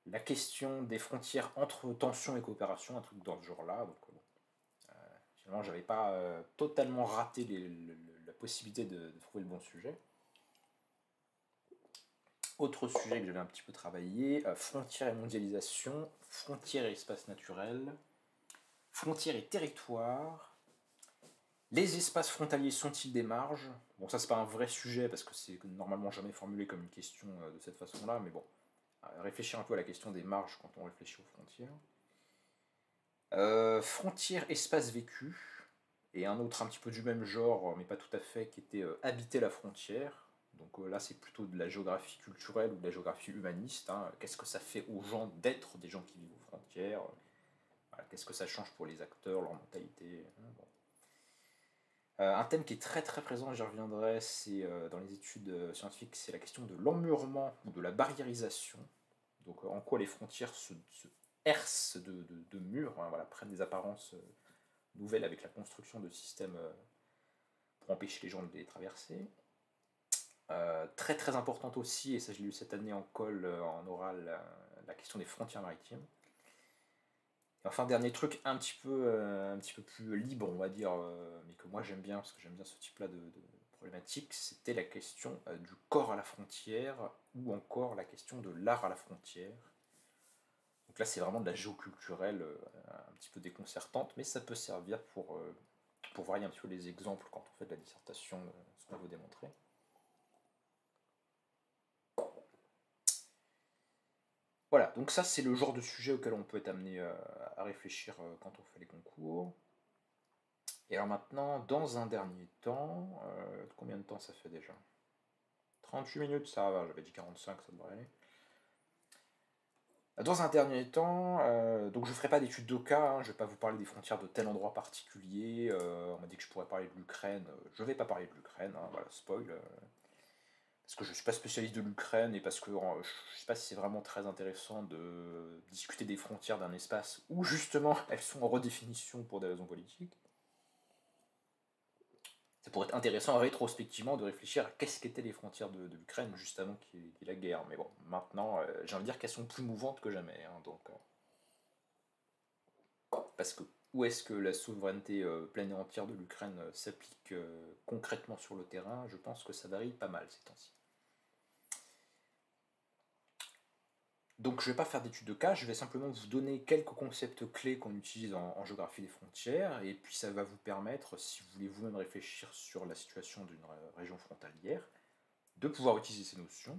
la question des frontières entre tension et coopération, un truc dans ce genre-là. Donc bon, finalement, j'avais pas totalement raté la possibilité de trouver le bon sujet. Autre sujet que j'avais un petit peu travaillé, frontières et mondialisation, frontières et espaces naturels, frontières et territoires, les espaces frontaliers sont-ils des marges? Bon, ça c'est pas un vrai sujet parce que c'est normalement jamais formulé comme une question de cette façon-là, mais bon, réfléchir un peu à la question des marges quand on réfléchit aux frontières. Frontières, espaces vécus, et un autre un petit peu du même genre, mais pas tout à fait, qui était habiter la frontière. Donc là, c'est plutôt de la géographie culturelle ou de la géographie humaniste. Hein. Qu'est-ce que ça fait aux gens d'être des gens qui vivent aux frontières? Voilà, qu'est-ce que ça change pour les acteurs, leur mentalité? Bon. Un thème qui est très très présent, j'y reviendrai, c'est dans les études scientifiques, c'est la question de l'emmurement ou de la barriérisation. Donc en quoi les frontières se hercent de murs, hein, voilà, prennent des apparences nouvelles avec la construction de systèmes pour empêcher les gens de les traverser. Très très importante aussi, et ça je l'ai eu cette année en colle, en oral, la question des frontières maritimes. Et enfin, dernier truc un petit peu plus libre, on va dire, mais que moi j'aime bien, parce que j'aime bien ce type-là de problématique, c'était la question du corps à la frontière, ou encore la question de l'art à la frontière. Donc là, c'est vraiment de la géoculturelle un petit peu déconcertante, mais ça peut servir pour varier un petit peu les exemples quand on fait de la dissertation, ce qu'on veut démontrer. Voilà, donc ça c'est le genre de sujet auquel on peut être amené à réfléchir quand on fait les concours. Et alors maintenant, dans un dernier temps, combien de temps ça fait déjà? 38 minutes, ça va, j'avais dit 45, ça devrait aller. Dans un dernier temps, donc je ne ferai pas d'études de cas, hein, je ne vais pas vous parler des frontières de tel endroit particulier, on m'a dit que je pourrais parler de l'Ukraine, je ne vais pas parler de l'Ukraine, hein, voilà, spoil, parce que je ne suis pas spécialiste de l'Ukraine et parce que je ne sais pas si c'est vraiment très intéressant de discuter des frontières d'un espace où justement elles sont en redéfinition pour des raisons politiques. Ça pourrait être intéressant rétrospectivement de réfléchir à qu'est-ce qu'étaient les frontières de l'Ukraine juste avant qu'il y ait la guerre. Mais bon, maintenant, j'ai envie de dire qu'elles sont plus mouvantes que jamais. Hein, donc, parce que où est-ce que la souveraineté pleine et entière de l'Ukraine s'applique concrètement sur le terrain? Je pense que ça varie pas mal ces temps-ci. Donc je ne vais pas faire d'études de cas, je vais simplement vous donner quelques concepts clés qu'on utilise en géographie des frontières, et puis ça va vous permettre, si vous voulez vous-même réfléchir sur la situation d'une région frontalière, de pouvoir utiliser ces notions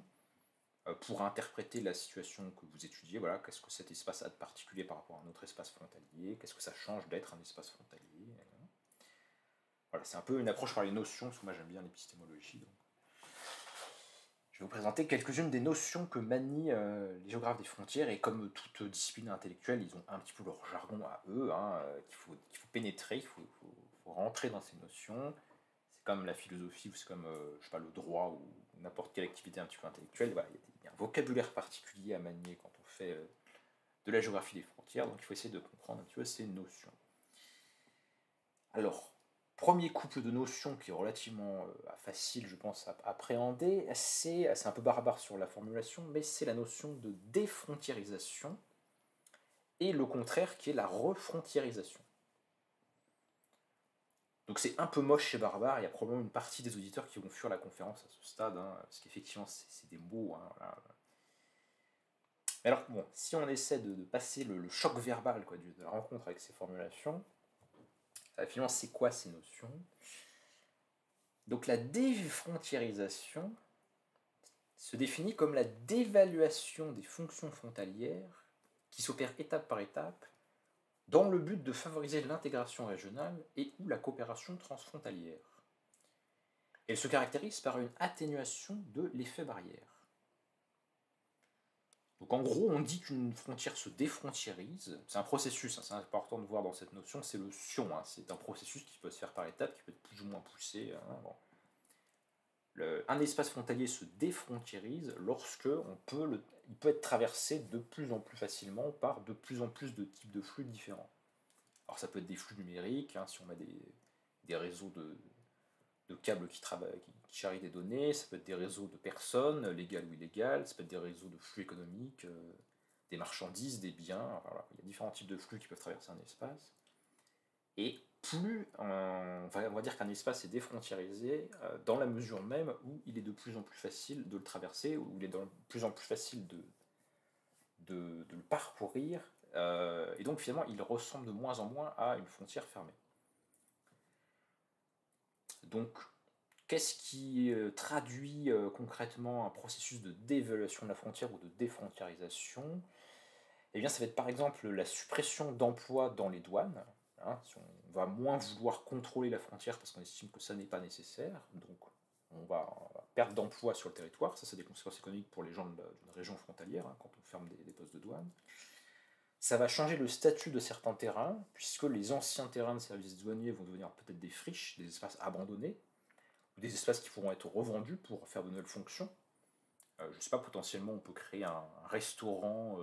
pour interpréter la situation que vous étudiez. Voilà, qu'est-ce que cet espace a de particulier par rapport à un autre espace frontalier, qu'est-ce que ça change d'être un espace frontalier. Voilà, c'est un peu une approche par les notions, parce que moi j'aime bien l'épistémologie. Donc. je vais vous présenter quelques-unes des notions que manient les géographes des frontières, et comme toute discipline intellectuelle, ils ont un petit peu leur jargon à eux, qu'il faut pénétrer, faut rentrer dans ces notions. C'est comme la philosophie, ou c'est comme je sais pas, le droit, ou n'importe quelle activité un petit peu intellectuelle. Voilà, il y a un vocabulaire particulier à manier quand on fait de la géographie des frontières, donc il faut essayer de comprendre un petit peu ces notions. Alors, premier couple de notions qui est relativement facile, je pense, à appréhender, c'est un peu barbare sur la formulation, mais c'est la notion de défrontiérisation, et le contraire qui est la refrontiérisation. Donc c'est un peu moche et barbare, il y a probablement une partie des auditeurs qui vont fuir la conférence à ce stade, parce qu'effectivement c'est des mots. Voilà. Mais alors bon, si on essaie de passer le choc verbal de la rencontre avec ces formulations, finalement c'est quoi ces notions? Donc la défrontiérisation se définit comme la dévaluation des fonctions frontalières qui s'opère étape par étape dans le but de favoriser l'intégration régionale et ou la coopération transfrontalière. Elle se caractérise par une atténuation de l'effet barrière. Donc en gros, on dit qu'une frontière se défrontiérise. C'est un processus, c'est important de voir dans cette notion, c'est le sion. C'est un processus qui peut se faire par étapes, qui peut être plus ou moins poussé. Bon. Un espace frontalier se défrontiérise lorsque il peut être traversé de plus en plus facilement par de plus en plus de types de flux différents. Alors ça peut être des flux numériques, si on met des réseaux de câbles qui charrient des données, ça peut être des réseaux de personnes, légales ou illégales, ça peut être des réseaux de flux économiques, des marchandises, des biens, voilà. Il y a différents types de flux qui peuvent traverser un espace. Et plus, on va dire qu'un espace est défrontiérisé dans la mesure même où il est de plus en plus facile de le traverser, où il est de plus en plus facile de le parcourir, et donc finalement il ressemble de moins en moins à une frontière fermée. Donc, qu'est-ce qui traduit concrètement un processus de dévaluation de la frontière ou de défrontiérisation? Eh bien, ça va être par exemple la suppression d'emplois dans les douanes. Si on va moins vouloir contrôler la frontière parce qu'on estime que ça n'est pas nécessaire, donc on va perdre d'emplois sur le territoire. Ça a des conséquences économiques pour les gens d'une région frontalière, quand on ferme des postes de douane. Ça va changer le statut de certains terrains, puisque les anciens terrains de services douaniers vont devenir peut-être des friches, des espaces abandonnés, ou des espaces qui pourront être revendus pour faire de nouvelles fonctions. Je ne sais pas, potentiellement on peut créer un restaurant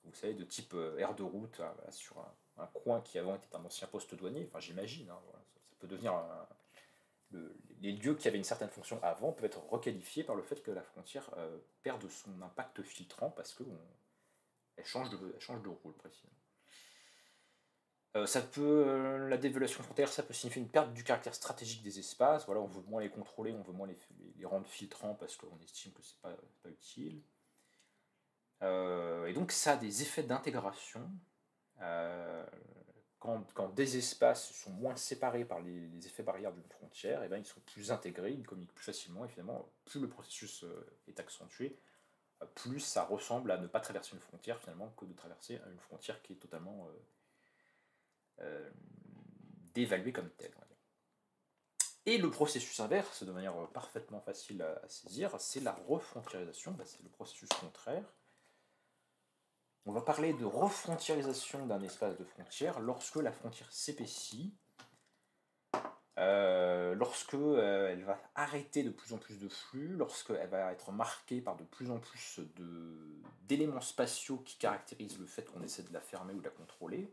vous savez, de type aire de route sur un coin qui avant était un ancien poste douanier. Enfin, j'imagine, voilà, ça peut devenir les lieux qui avaient une certaine fonction avant peuvent être requalifiés par le fait que la frontière perde son impact filtrant parce qu'elle change de rôle précisément. La dévaluation frontière, ça peut signifier une perte du caractère stratégique des espaces. Voilà, on veut moins les contrôler, on veut moins les rendre filtrants parce qu'on estime que c'est pas utile. Et donc ça a des effets d'intégration. Quand des espaces sont moins séparés par les effets barrières d'une frontière, ils sont plus intégrés, ils communiquent plus facilement, et finalement, plus le processus est accentué, plus ça ressemble à ne pas traverser une frontière finalement que de traverser une frontière qui est totalement dévaluée comme telle. On va dire. Et le processus inverse, de manière parfaitement facile à saisir, c'est la refrontiérisation, c'est le processus contraire. On va parler de refrontiérisation d'un espace de frontière lorsque la frontière s'épaissit, lorsque elle va arrêter de plus en plus de flux, lorsqu'elle va être marquée par de plus en plus d'éléments spatiaux qui caractérisent le fait qu'on essaie de la fermer ou de la contrôler.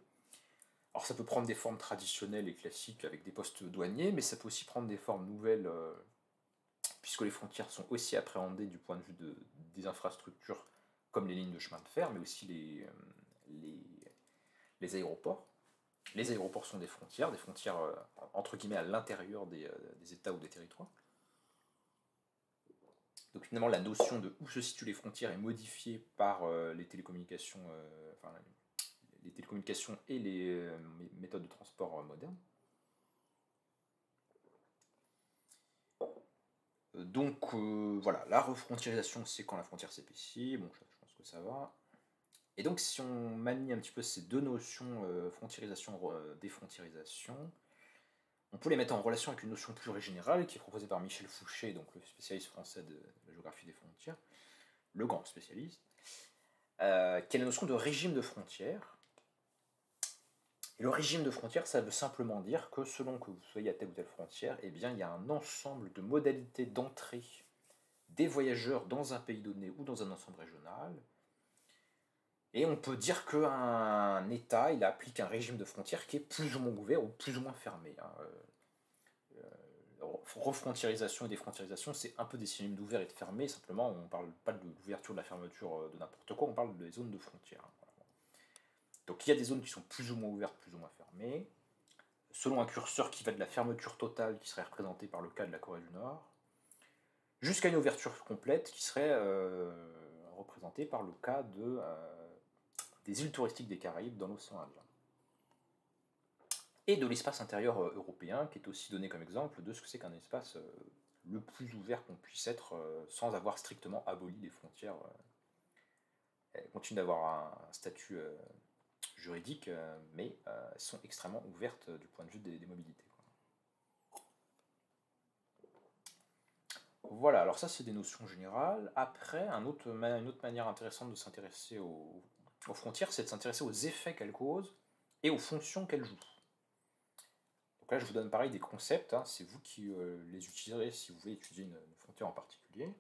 Alors ça peut prendre des formes traditionnelles et classiques avec des postes douaniers, mais ça peut aussi prendre des formes nouvelles, puisque les frontières sont aussi appréhendées du point de vue des infrastructures, comme les lignes de chemin de fer, mais aussi les aéroports. Les aéroports sont des frontières entre guillemets à l'intérieur des États ou des territoires. Donc finalement, la notion de où se situent les frontières est modifiée par les télécommunications, et les méthodes de transport modernes. Donc voilà, la refrontiérisation, c'est quand la frontière s'épaissit. Bon, je pense que ça va. Et donc, si on manie un petit peu ces deux notions, frontiérisation, défrontiérisation, On peut les mettre en relation avec une notion plus générale qui est proposée par Michel Fouché, donc le spécialiste français de la géographie des frontières, le grand spécialiste, qui est la notion de régime de frontières. Et le régime de frontières, ça veut simplement dire que selon que vous soyez à telle ou telle frontière, eh bien, il y a un ensemble de modalités d'entrée des voyageurs dans un pays donné ou dans un ensemble régional. Et on peut dire qu'un État, il applique un régime de frontières qui est plus ou moins ouvert ou plus ou moins fermé. Refrontiérisation et défrontiérisation, c'est un peu des synonymes d'ouvert et de fermé, simplement on ne parle pas de l'ouverture de la fermeture de n'importe quoi, on parle des zones de frontières. Donc il y a des zones qui sont plus ou moins ouvertes, plus ou moins fermées, selon un curseur qui va de la fermeture totale, qui serait représentée par le cas de la Corée du Nord, jusqu'à une ouverture complète, qui serait représentée par le cas des îles touristiques des Caraïbes dans l'océan Indien. Et de l'espace intérieur européen, qui est aussi donné comme exemple de ce que c'est qu'un espace le plus ouvert qu'on puisse être sans avoir strictement aboli les frontières. Elles continuent d'avoir un statut juridique, mais elles sont extrêmement ouvertes du point de vue des mobilités. Voilà, alors ça c'est des notions générales. Après, une autre manière intéressante de s'intéresser aux frontières, c'est de s'intéresser aux effets qu'elles causent et aux fonctions qu'elles jouent. Donc là, je vous donne pareil des concepts, hein, c'est vous qui les utiliserez si vous voulez étudier une frontière en particulier.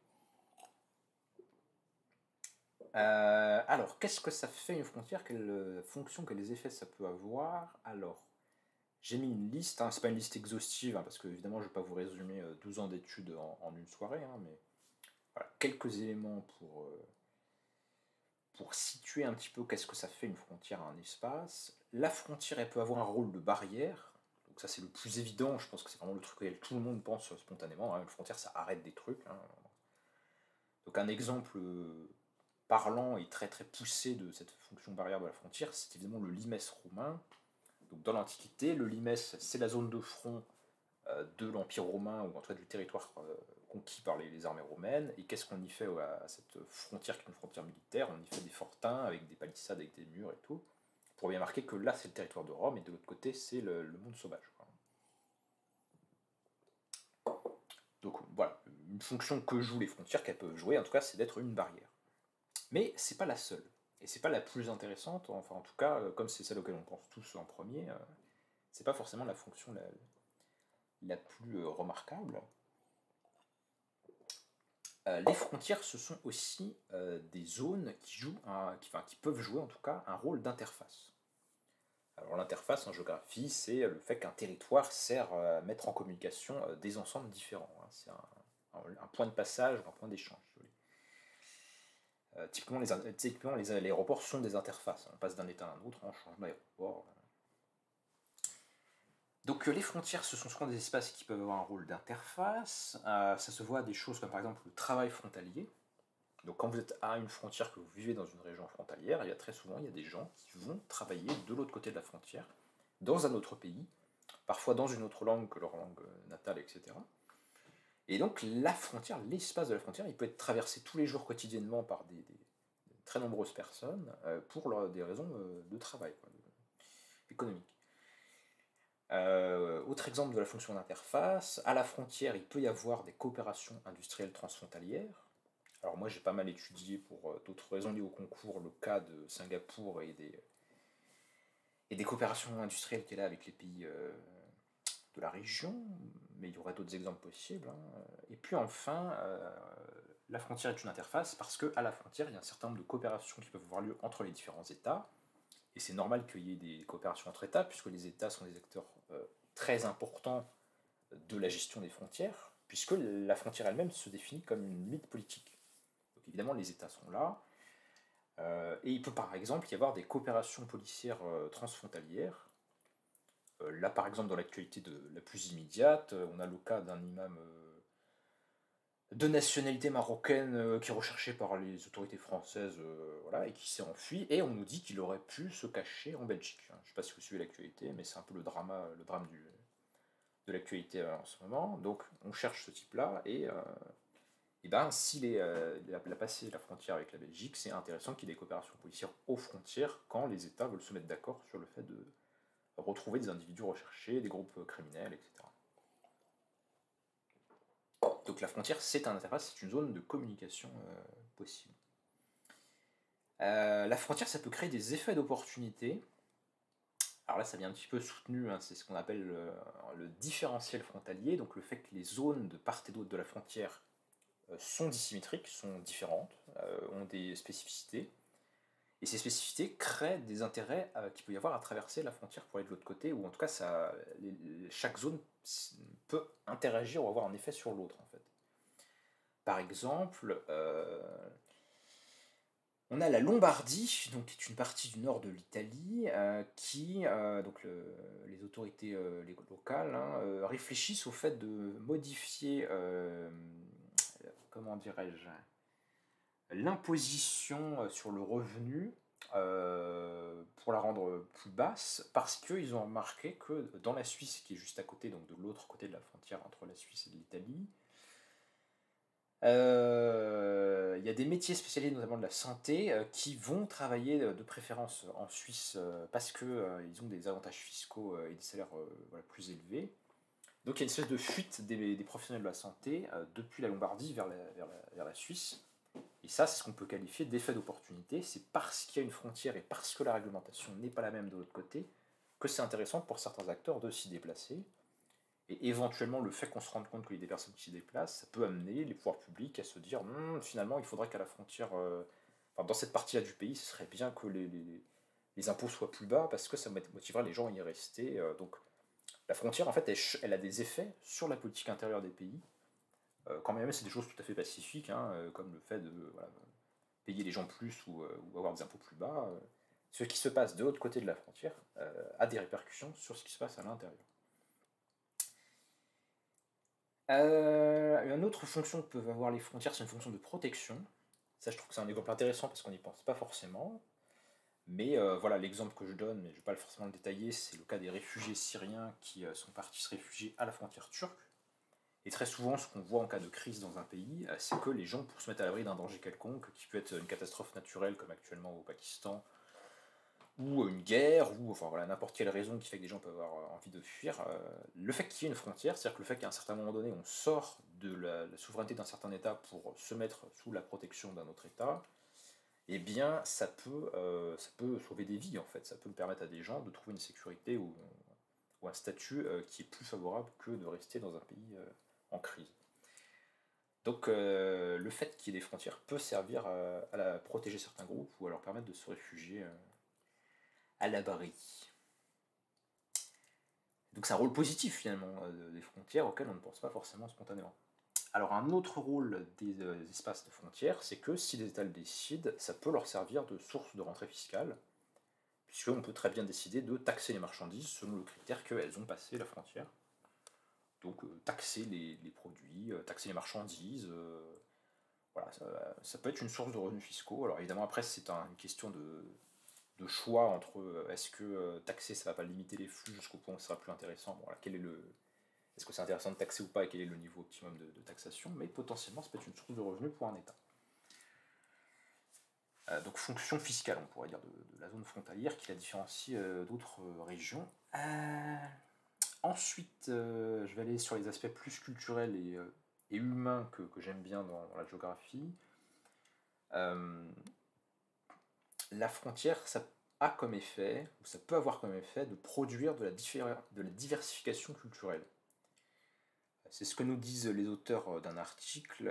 Alors, qu'est-ce que ça fait une frontière? Quelles fonctions, quels effets ça peut avoir? Alors, j'ai mis une liste, hein, c'est pas une liste exhaustive, hein, parce que évidemment, je ne vais pas vous résumer 12 ans d'études en une soirée, hein, mais voilà, quelques éléments pour situer un petit peu qu'est-ce que ça fait une frontière à un espace. La frontière, elle peut avoir un rôle de barrière. Donc ça c'est le plus évident, je pense que c'est vraiment le truc auquel tout le monde pense spontanément, hein. Une frontière ça arrête des trucs, hein. Donc un exemple parlant et très très poussé de cette fonction barrière de la frontière, c'est évidemment le limes romain. Donc dans l'Antiquité, le limes c'est la zone de front de l'Empire romain, ou en tout cas du territoire conquis par les armées romaines. Et qu'est-ce qu'on y fait à cette frontière qui est une frontière militaire? On y fait des fortins avec des palissades, avec des murs et tout, pour bien marquer que là c'est le territoire de Rome et de l'autre côté c'est le monde sauvage. Donc voilà, une fonction que jouent les frontières, qu'elles peuvent jouer en tout cas, c'est d'être une barrière. Mais c'est pas la seule, et c'est pas la plus intéressante, enfin en tout cas, comme c'est celle auquel on pense tous en premier, c'est pas forcément la fonction la plus remarquable. Les frontières, ce sont aussi des zones qui peuvent jouer en tout cas un rôle d'interface. Alors l'interface en géographie, c'est le fait qu'un territoire sert à mettre en communication des ensembles différents, hein. C'est un point de passage, un point d'échange. Typiquement, les aéroports sont des interfaces. On passe d'un état à un autre, on change d'aéroport. Donc les frontières, ce sont souvent des espaces qui peuvent avoir un rôle d'interface. Ça se voit à des choses comme par exemple le travail frontalier. Donc quand vous êtes à une frontière, que vous vivez dans une région frontalière, il y a très souvent des gens qui vont travailler de l'autre côté de la frontière, dans un autre pays, parfois dans une autre langue que leur langue natale, etc. Et donc la frontière, l'espace de la frontière, il peut être traversé tous les jours quotidiennement par des très nombreuses personnes pour des raisons de travail, économiques. Autre exemple de la fonction d'interface, à la frontière, il peut y avoir des coopérations industrielles transfrontalières. Alors moi j'ai pas mal étudié pour d'autres raisons liées au concours le cas de Singapour et des coopérations industrielles qu'elle a avec les pays de la région, mais il y aurait d'autres exemples possibles, hein. Et puis enfin, la frontière est une interface parce qu'à la frontière il y a un certain nombre de coopérations qui peuvent avoir lieu entre les différents États, et c'est normal qu'il y ait des coopérations entre États puisque les États sont des acteurs très importants de la gestion des frontières, puisque la frontière elle-même se définit comme une limite politique. Donc évidemment, les États sont là, et il peut par exemple y avoir des coopérations policières transfrontalières. Là, par exemple, dans l'actualité la plus immédiate, on a le cas d'un imam de nationalité marocaine qui est recherché par les autorités françaises, voilà, et qui s'est enfui, et on nous dit qu'il aurait pu se cacher en Belgique. Je ne sais pas si vous suivez l'actualité, mais c'est un peu le drame de l'actualité en ce moment. Donc on cherche ce type-là, et ben, s'il a passé la frontière avec la Belgique, c'est intéressant qu'il y ait des coopérations policières aux frontières quand les États veulent se mettre d'accord sur le fait retrouver des individus recherchés, des groupes criminels, etc. Donc la frontière, c'est un interface, c'est une zone de communication possible. La frontière, ça peut créer des effets d'opportunité. Alors là, ça vient un petit peu soutenu, hein, c'est ce qu'on appelle le différentiel frontalier, donc le fait que les zones de part et d'autre de la frontière sont dissymétriques, sont différentes, ont des spécificités, et ces spécificités créent des intérêts qu'il peut y avoir à traverser la frontière pour aller de l'autre côté, ou en tout cas, chaque zone peut interagir ou avoir un effet sur l'autre, en fait. Par exemple, on a la Lombardie, donc, qui est une partie du nord de l'Italie, qui, donc les autorités locales, hein, réfléchissent au fait de modifier, comment dirais-je, l'imposition sur le revenu pour la rendre plus basse, parce qu'ils ont remarqué que dans la Suisse, qui est juste à côté, donc de l'autre côté de la frontière entre la Suisse et l'Italie, il y a des métiers spécialisés, notamment de la santé, qui vont travailler de préférence en Suisse parce qu'ils ont des avantages fiscaux et des salaires voilà, plus élevés. Donc il y a une espèce de fuite des professionnels de la santé depuis la Lombardie vers la Suisse. Et ça, c'est ce qu'on peut qualifier d'effet d'opportunité. C'est parce qu'il y a une frontière et parce que la réglementation n'est pas la même de l'autre côté que c'est intéressant pour certains acteurs de s'y déplacer. Et éventuellement, le fait qu'on se rende compte qu'il y a des personnes qui s'y déplacent, ça peut amener les pouvoirs publics à se dire finalement, il faudrait qu'à la frontière, dans cette partie-là du pays, ce serait bien que les impôts soient plus bas parce que ça motiverait les gens à y rester. Donc la frontière, en fait, elle a des effets sur la politique intérieure des pays. Quand même, c'est des choses tout à fait pacifiques, hein, comme le fait de voilà, payer les gens plus ou avoir des impôts plus bas. Ce qui se passe de l'autre côté de la frontière a des répercussions sur ce qui se passe à l'intérieur. Une autre fonction que peuvent avoir les frontières, c'est une fonction de protection. Ça, je trouve que c'est un exemple intéressant parce qu'on n'y pense pas forcément. Mais voilà, l'exemple que je donne, mais je ne vais pas forcément le détailler, c'est le cas des réfugiés syriens qui sont partis se réfugier à la frontière turque. Et très souvent, ce qu'on voit en cas de crise dans un pays, c'est que les gens, pour se mettre à l'abri d'un danger quelconque, qui peut être une catastrophe naturelle comme actuellement au Pakistan, ou une guerre, ou enfin voilà, n'importe quelle raison qui fait que des gens peuvent avoir envie de fuir, le fait qu'il y ait une frontière, c'est-à-dire que le fait qu'à un certain moment donné, on sort de la souveraineté d'un certain État pour se mettre sous la protection d'un autre État, eh bien ça peut sauver des vies en fait, ça peut permettre à des gens de trouver une sécurité ou un statut qui est plus favorable que de rester dans un pays en crise. Donc le fait qu'il y ait des frontières peut servir à protéger certains groupes ou à leur permettre de se réfugier à l'abri. Donc c'est un rôle positif finalement des frontières auxquelles on ne pense pas forcément spontanément. Alors un autre rôle des espaces de frontières, c'est que si les États le décident, ça peut leur servir de source de rentrée fiscale, puisqu'on peut très bien décider de taxer les marchandises selon le critère qu'elles ont passé la frontière. Donc taxer les produits, taxer les marchandises, voilà, ça peut être une source de revenus fiscaux. Alors évidemment après c'est une question de choix entre est-ce que taxer ça va pas limiter les flux jusqu'au point où ce sera plus intéressant. Bon, voilà, est-ce que c'est intéressant de taxer ou pas et quel est le niveau optimum de taxation, mais potentiellement ça peut être une source de revenus pour un État. Donc fonction fiscale, on pourrait dire, de la zone frontalière qui la différencie d'autres régions. Ensuite, je vais aller sur les aspects plus culturels et humains que j'aime bien dans la géographie. La frontière, ça a comme effet, ou ça peut avoir comme effet, de produire de la diversification culturelle. C'est ce que nous disent les auteurs d'un article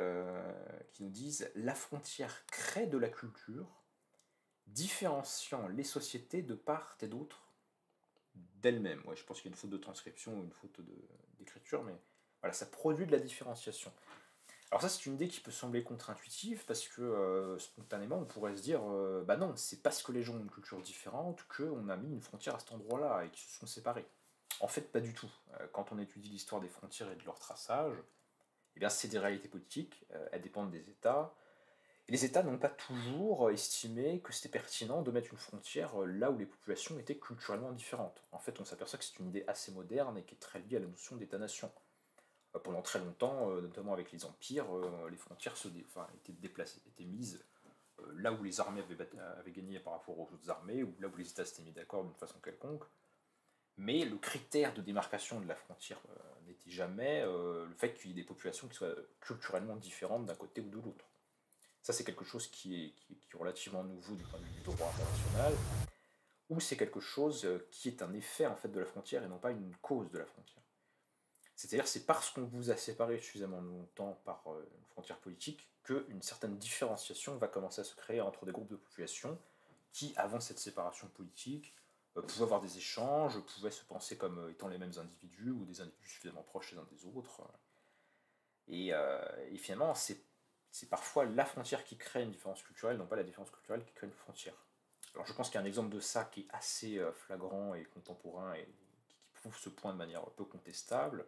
qui nous disent « La frontière crée de la culture, différenciant les sociétés de part et d'autre d'elles-mêmes. » Ouais, je pense qu'il y a une faute de transcription ou une faute d'écriture, mais voilà, ça produit de la différenciation. Alors ça, c'est une idée qui peut sembler contre-intuitive, parce que spontanément, on pourrait se dire bah non, c'est parce que les gens ont une culture différente qu'on a mis une frontière à cet endroit-là et qu'ils se sont séparés. En fait, pas du tout. Quand on étudie l'histoire des frontières et de leur traçage, eh bien, c'est des réalités politiques, elles dépendent des États, et les États n'ont pas toujours estimé que c'était pertinent de mettre une frontière là où les populations étaient culturellement différentes. En fait, on s'aperçoit que c'est une idée assez moderne et qui est très liée à la notion d'État-nation. Pendant très longtemps, notamment avec les empires, les frontières étaient mises là où les armées avaient gagné par rapport aux autres armées, ou là où les États s'étaient mis d'accord d'une façon quelconque. Mais le critère de démarcation de la frontière n'était jamais le fait qu'il y ait des populations qui soient culturellement différentes d'un côté ou de l'autre. Ça, c'est quelque chose qui est relativement nouveau du point de vue du droit international, ou c'est quelque chose qui est un effet en fait de la frontière et non pas une cause de la frontière. C'est-à-dire c'est parce qu'on vous a séparé suffisamment longtemps par une frontière politique qu'une certaine différenciation va commencer à se créer entre des groupes de population qui, avant cette séparation politique, pouvaient avoir des échanges, pouvaient se penser comme étant les mêmes individus ou des individus suffisamment proches les uns des autres. Et finalement, c'est parfois la frontière qui crée une différence culturelle, non pas la différence culturelle qui crée une frontière. Alors je pense qu'il y a un exemple de ça qui est assez flagrant et contemporain et qui prouve ce point de manière peu contestable,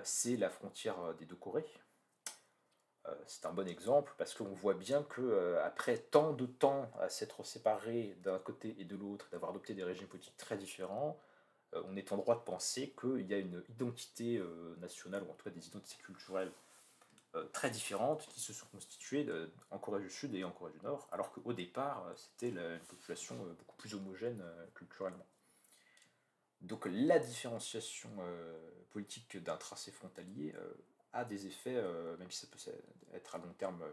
c'est la frontière des deux Corées. C'est un bon exemple parce qu'on voit bien que après tant de temps à s'être séparés d'un côté et de l'autre, d'avoir adopté des régimes politiques très différents, on est en droit de penser qu'il y a une identité nationale, ou en tout cas des identités culturelles très différentes qui se sont constituées en Corée du Sud et en Corée du Nord, alors qu'au départ, c'était une population beaucoup plus homogène culturellement. Donc la différenciation politique d'un tracé frontalier a des effets, même si ça peut être à long terme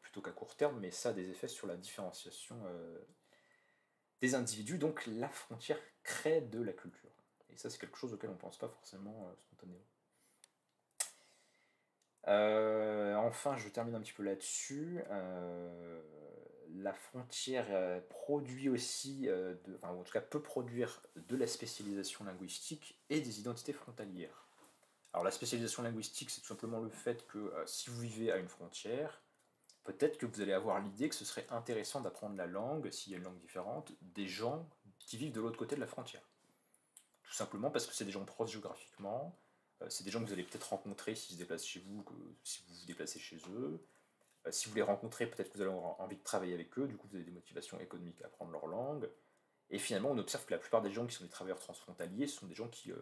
plutôt qu'à court terme, mais ça a des effets sur la différenciation des individus, donc la frontière crée de la culture. Et ça c'est quelque chose auquel on ne pense pas forcément spontanément. Enfin, je termine un petit peu là-dessus. La frontière produit aussi, enfin, en tout cas peut produire de la spécialisation linguistique et des identités frontalières. Alors la spécialisation linguistique, c'est tout simplement le fait que si vous vivez à une frontière, peut-être que vous allez avoir l'idée que ce serait intéressant d'apprendre la langue, s'il y a une langue différente, des gens qui vivent de l'autre côté de la frontière. Tout simplement parce que c'est des gens proches géographiquement, c'est des gens que vous allez peut-être rencontrer s'ils se déplacent chez vous, si vous vous déplacez chez eux. Si vous les rencontrez, peut-être que vous allez avoir envie de travailler avec eux, du coup vous avez des motivations économiques à apprendre leur langue. Et finalement, on observe que la plupart des gens qui sont des travailleurs transfrontaliers sont des gens qui,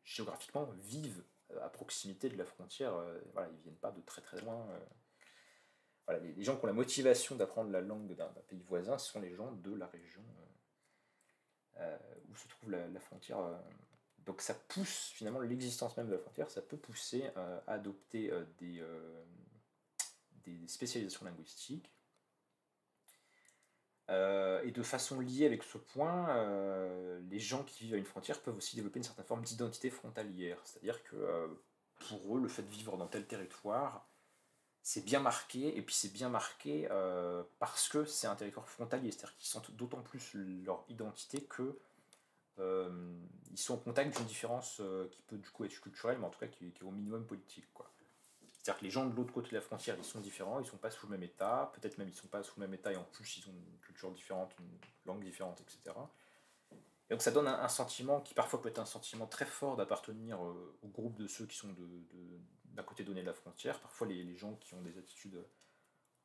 géographiquement, vivent à proximité de la frontière. Voilà, ils ne viennent pas de très très loin. Voilà, les gens qui ont la motivation d'apprendre la langue d'un pays voisin, ce sont les gens de la région où se trouve la frontière. Donc ça pousse finalement l'existence même de la frontière, ça peut pousser à adopter des spécialisations linguistiques. Et de façon liée avec ce point, les gens qui vivent à une frontière peuvent aussi développer une certaine forme d'identité frontalière. C'est-à-dire que pour eux, le fait de vivre dans tel territoire, c'est bien marqué, et puis c'est bien marqué parce que c'est un territoire frontalier. C'est-à-dire qu'ils sentent d'autant plus leur identité que ils sont en contact d'une différence qui peut du coup être culturelle, mais en tout cas qui est au minimum politique, quoi. C'est-à-dire que les gens de l'autre côté de la frontière, ils sont différents, ils ne sont pas sous le même état, peut-être même ils ne sont pas sous le même état et en plus ils ont une culture différente, une langue différente, etc. Et donc ça donne un sentiment qui parfois peut être un sentiment très fort d'appartenir au groupe de ceux qui sont d'un côté donné de la frontière. Parfois les gens qui ont des attitudes,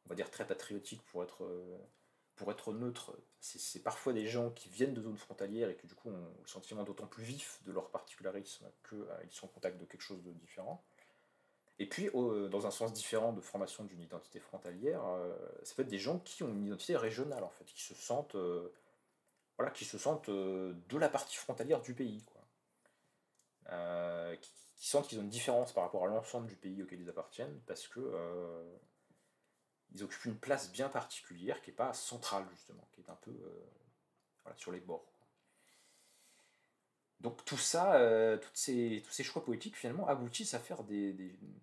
on va dire, très patriotiques pour être neutre, c'est parfois des gens qui viennent de zones frontalières et qui du coup ont le sentiment d'autant plus vif de leur particularisme qu'ils sont en contact de quelque chose de différent. Et puis, dans un sens différent de formation d'une identité frontalière, ça peut être des gens qui ont une identité régionale, en fait, qui se sentent, voilà, de la partie frontalière du pays, quoi. Qui sentent qu'ils ont une différence par rapport à l'ensemble du pays auquel ils appartiennent, parce que ils occupent une place bien particulière qui n'est pas centrale, justement, qui est un peu voilà, sur les bords. Donc tout ça, tous ces choix politiques finalement aboutissent à faire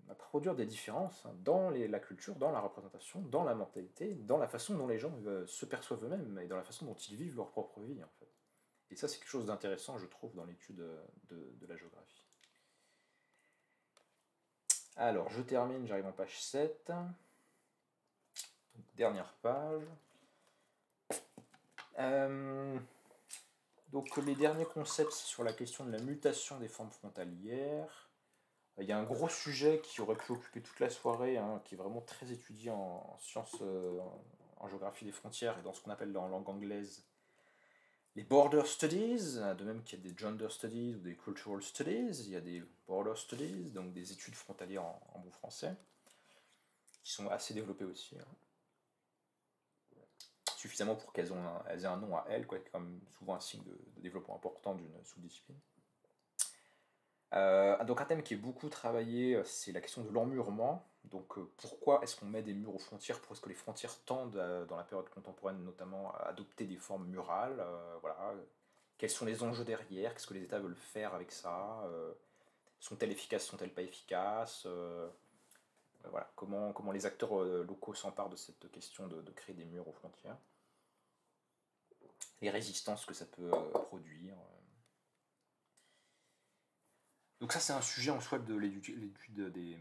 à produire des différences hein, dans la culture, dans la représentation, dans la mentalité, dans la façon dont les gens se perçoivent eux-mêmes et dans la façon dont ils vivent leur propre vie en fait. Et ça c'est quelque chose d'intéressant je trouve dans l'étude de la géographie. Alors je termine, j'arrive en page 7. Donc, dernière page. Donc les derniers concepts c'est sur la question de la mutation des formes frontalières. Il y a un gros sujet qui aurait pu occuper toute la soirée, hein, qui est vraiment très étudié en sciences, en géographie des frontières et dans ce qu'on appelle en langue anglaise les border studies, de même qu'il y a des gender studies ou des cultural studies, il y a des border studies, donc des études frontalières en bon français, qui sont assez développées aussi. Hein. suffisamment pour elles aient un nom à elles, quoi, qui est quand même souvent un signe de développement important d'une sous-discipline. Donc un thème qui est beaucoup travaillé, c'est la question de l'emmurement. Donc pourquoi est-ce qu'on met des murs aux frontières? Pourquoi est-ce que les frontières tendent, dans la période contemporaine notamment, à adopter des formes murales? Voilà. Quels sont les enjeux derrière? Qu'est-ce que les États veulent faire avec ça? Sont-elles efficaces, sont-elles pas efficaces? Voilà. Comment les acteurs locaux s'emparent de cette question de créer des murs aux frontières? Les résistances que ça peut produire. Donc ça, c'est un sujet en soi de l'étude des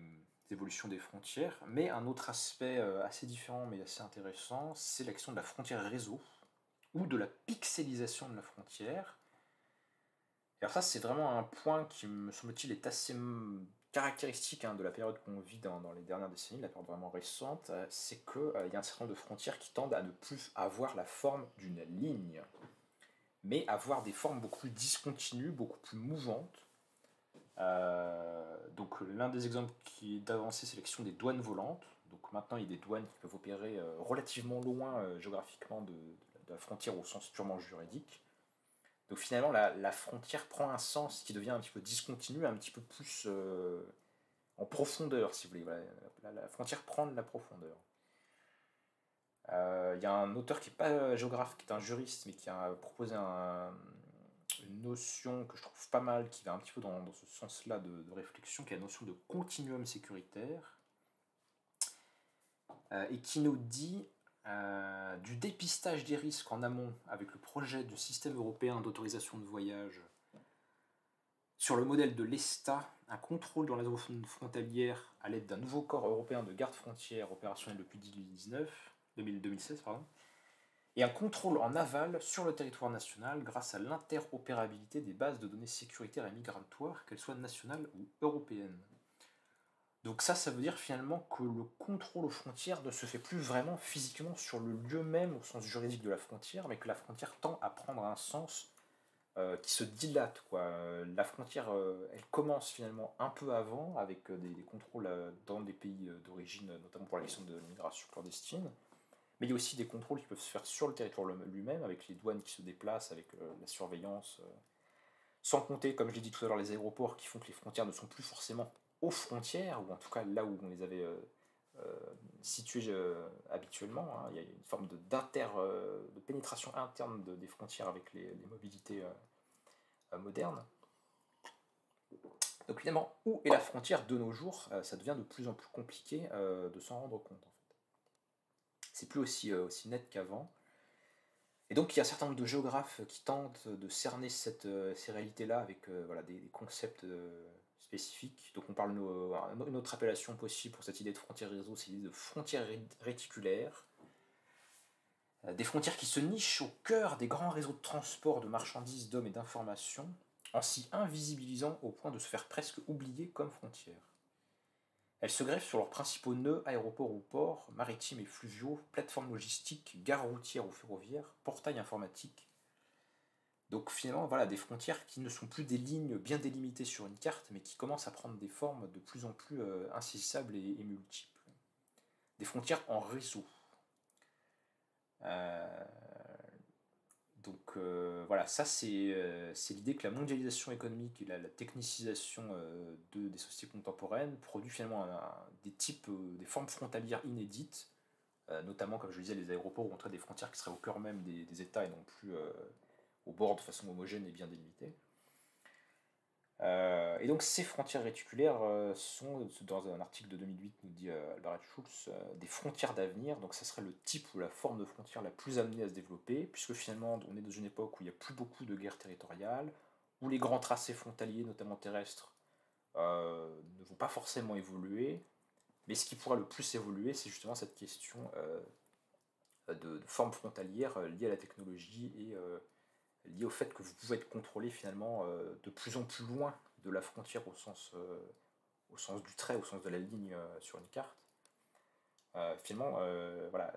évolutions des frontières. Mais un autre aspect assez différent mais assez intéressant, c'est la question de la frontière réseau, ou de la pixelisation de la frontière. Et alors ça, c'est vraiment un point qui, me semble-t-il, est assez caractéristique de la période qu'on vit dans les dernières décennies, la période vraiment récente, c'est qu'il y a un certain nombre de frontières qui tendent à ne plus avoir la forme d'une ligne, mais avoir des formes beaucoup plus discontinues, beaucoup plus mouvantes. Donc l'un des exemples qui est d'avancée, c'est la question des douanes volantes. Donc maintenant, il y a des douanes qui peuvent opérer relativement loin géographiquement de la frontière au sens purement juridique. Donc finalement, la frontière prend un sens qui devient un petit peu discontinu, un petit peu plus en profondeur, si vous voulez. Voilà, la frontière prend de la profondeur. Il y a un auteur qui n'est pas géographe, qui est un juriste, mais qui a proposé une notion que je trouve pas mal, qui va un petit peu dans ce sens-là de réflexion, qui est la notion de continuum sécuritaire, et qui nous dit du dépistage des risques en amont avec le projet du système européen d'autorisation de voyage sur le modèle de l'ESTA, un contrôle dans la zone frontalière à l'aide d'un nouveau corps européen de garde-frontières opérationnel depuis 2016, et un contrôle en aval sur le territoire national grâce à l'interopérabilité des bases de données sécuritaires et migratoires, qu'elles soient nationales ou européennes. Donc ça veut dire finalement que le contrôle aux frontières ne se fait plus vraiment physiquement sur le lieu même au sens juridique de la frontière, mais que la frontière tend à prendre un sens qui se dilate, quoi. La frontière, elle commence finalement un peu avant, avec des contrôles dans des pays d'origine, notamment pour la question de l'immigration clandestine. Mais il y a aussi des contrôles qui peuvent se faire sur le territoire lui-même, avec les douanes qui se déplacent, avec la surveillance. Sans compter, comme je l'ai dit tout à l'heure, les aéroports qui font que les frontières ne sont plus forcément aux frontières, ou en tout cas là où on les avait situées habituellement. Il y a une forme de pénétration interne des frontières avec les mobilités modernes. Donc évidemment, où est la frontière de nos jours? Ça devient de plus en plus compliqué de s'en rendre compte. En fait. C'est plus aussi net qu'avant. Et donc il y a un certain nombre de géographes qui tentent de cerner ces réalités-là avec des concepts spécifiques. Donc on parle une autre appellation possible pour cette idée de frontière réseau, c'est l'idée de frontière réticulaire. Des frontières qui se nichent au cœur des grands réseaux de transport de marchandises, d'hommes et d'informations, en s'y invisibilisant au point de se faire presque oublier comme frontières. Elles se greffent sur leurs principaux nœuds, aéroports ou ports, maritimes et fluviaux, plateformes logistiques, gares routières ou ferroviaires, portails informatiques. Donc finalement, voilà, des frontières qui ne sont plus des lignes bien délimitées sur une carte, mais qui commencent à prendre des formes de plus en plus insaisissables et multiples. Des frontières en réseau. Donc voilà, ça c'est l'idée que la mondialisation économique et la technicisation des sociétés contemporaines produit finalement des formes frontalières inédites, notamment comme je le disais, les aéroports où on traite des frontières qui seraient au cœur même des États et non plus au bord de façon homogène et bien délimitée. Et donc ces frontières réticulaires sont, dans un article de 2008, nous dit Albert Schultz, des frontières d'avenir. Donc ça serait le type ou la forme de frontière la plus amenée à se développer, puisque finalement on est dans une époque où il n'y a plus beaucoup de guerres territoriales, où les grands tracés frontaliers, notamment terrestres, ne vont pas forcément évoluer, mais ce qui pourra le plus évoluer, c'est justement cette question de forme frontalière liée à la technologie et lié au fait que vous pouvez être contrôlé finalement de plus en plus loin de la frontière au sens du trait, au sens de la ligne sur une carte. Finalement, voilà,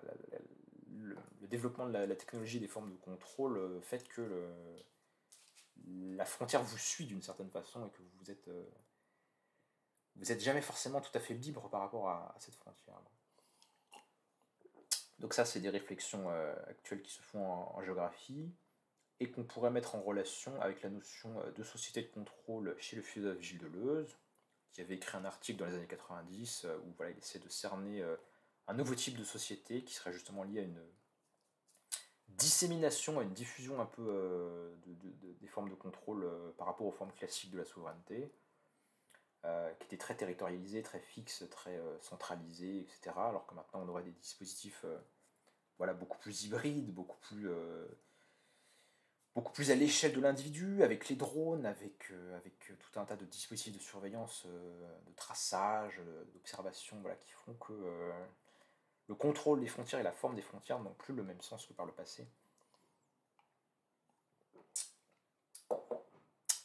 le développement de la technologie et des formes de contrôle fait que la frontière vous suit d'une certaine façon et que vous êtes jamais forcément tout à fait libre par rapport à cette frontière. Donc ça, c'est des réflexions actuelles qui se font en géographie et qu'on pourrait mettre en relation avec la notion de société de contrôle chez le philosophe Gilles Deleuze, qui avait écrit un article dans les années 90 où voilà, il essaie de cerner un nouveau type de société qui serait justement lié à une dissémination, à une diffusion un peu des formes de contrôle par rapport aux formes classiques de la souveraineté, qui étaient très territorialisées, très fixes, très centralisées, etc. Alors que maintenant on aurait des dispositifs voilà, beaucoup plus hybrides, beaucoup plus à l'échelle de l'individu, avec les drones, avec tout un tas de dispositifs de surveillance, de traçage, d'observation, voilà, qui font que le contrôle des frontières et la forme des frontières n'ont plus le même sens que par le passé.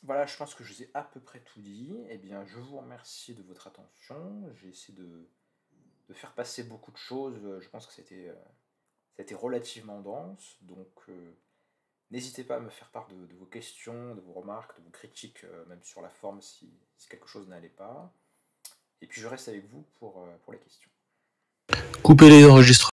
Voilà, je pense que je vous ai à peu près tout dit. Eh bien, je vous remercie de votre attention. J'ai essayé de faire passer beaucoup de choses. Je pense que c'était relativement dense. Donc, n'hésitez pas à me faire part de vos questions, de vos remarques, de vos critiques, même sur la forme si quelque chose n'allait pas. Et puis, je reste avec vous pour les questions. Coupez les enregistrements.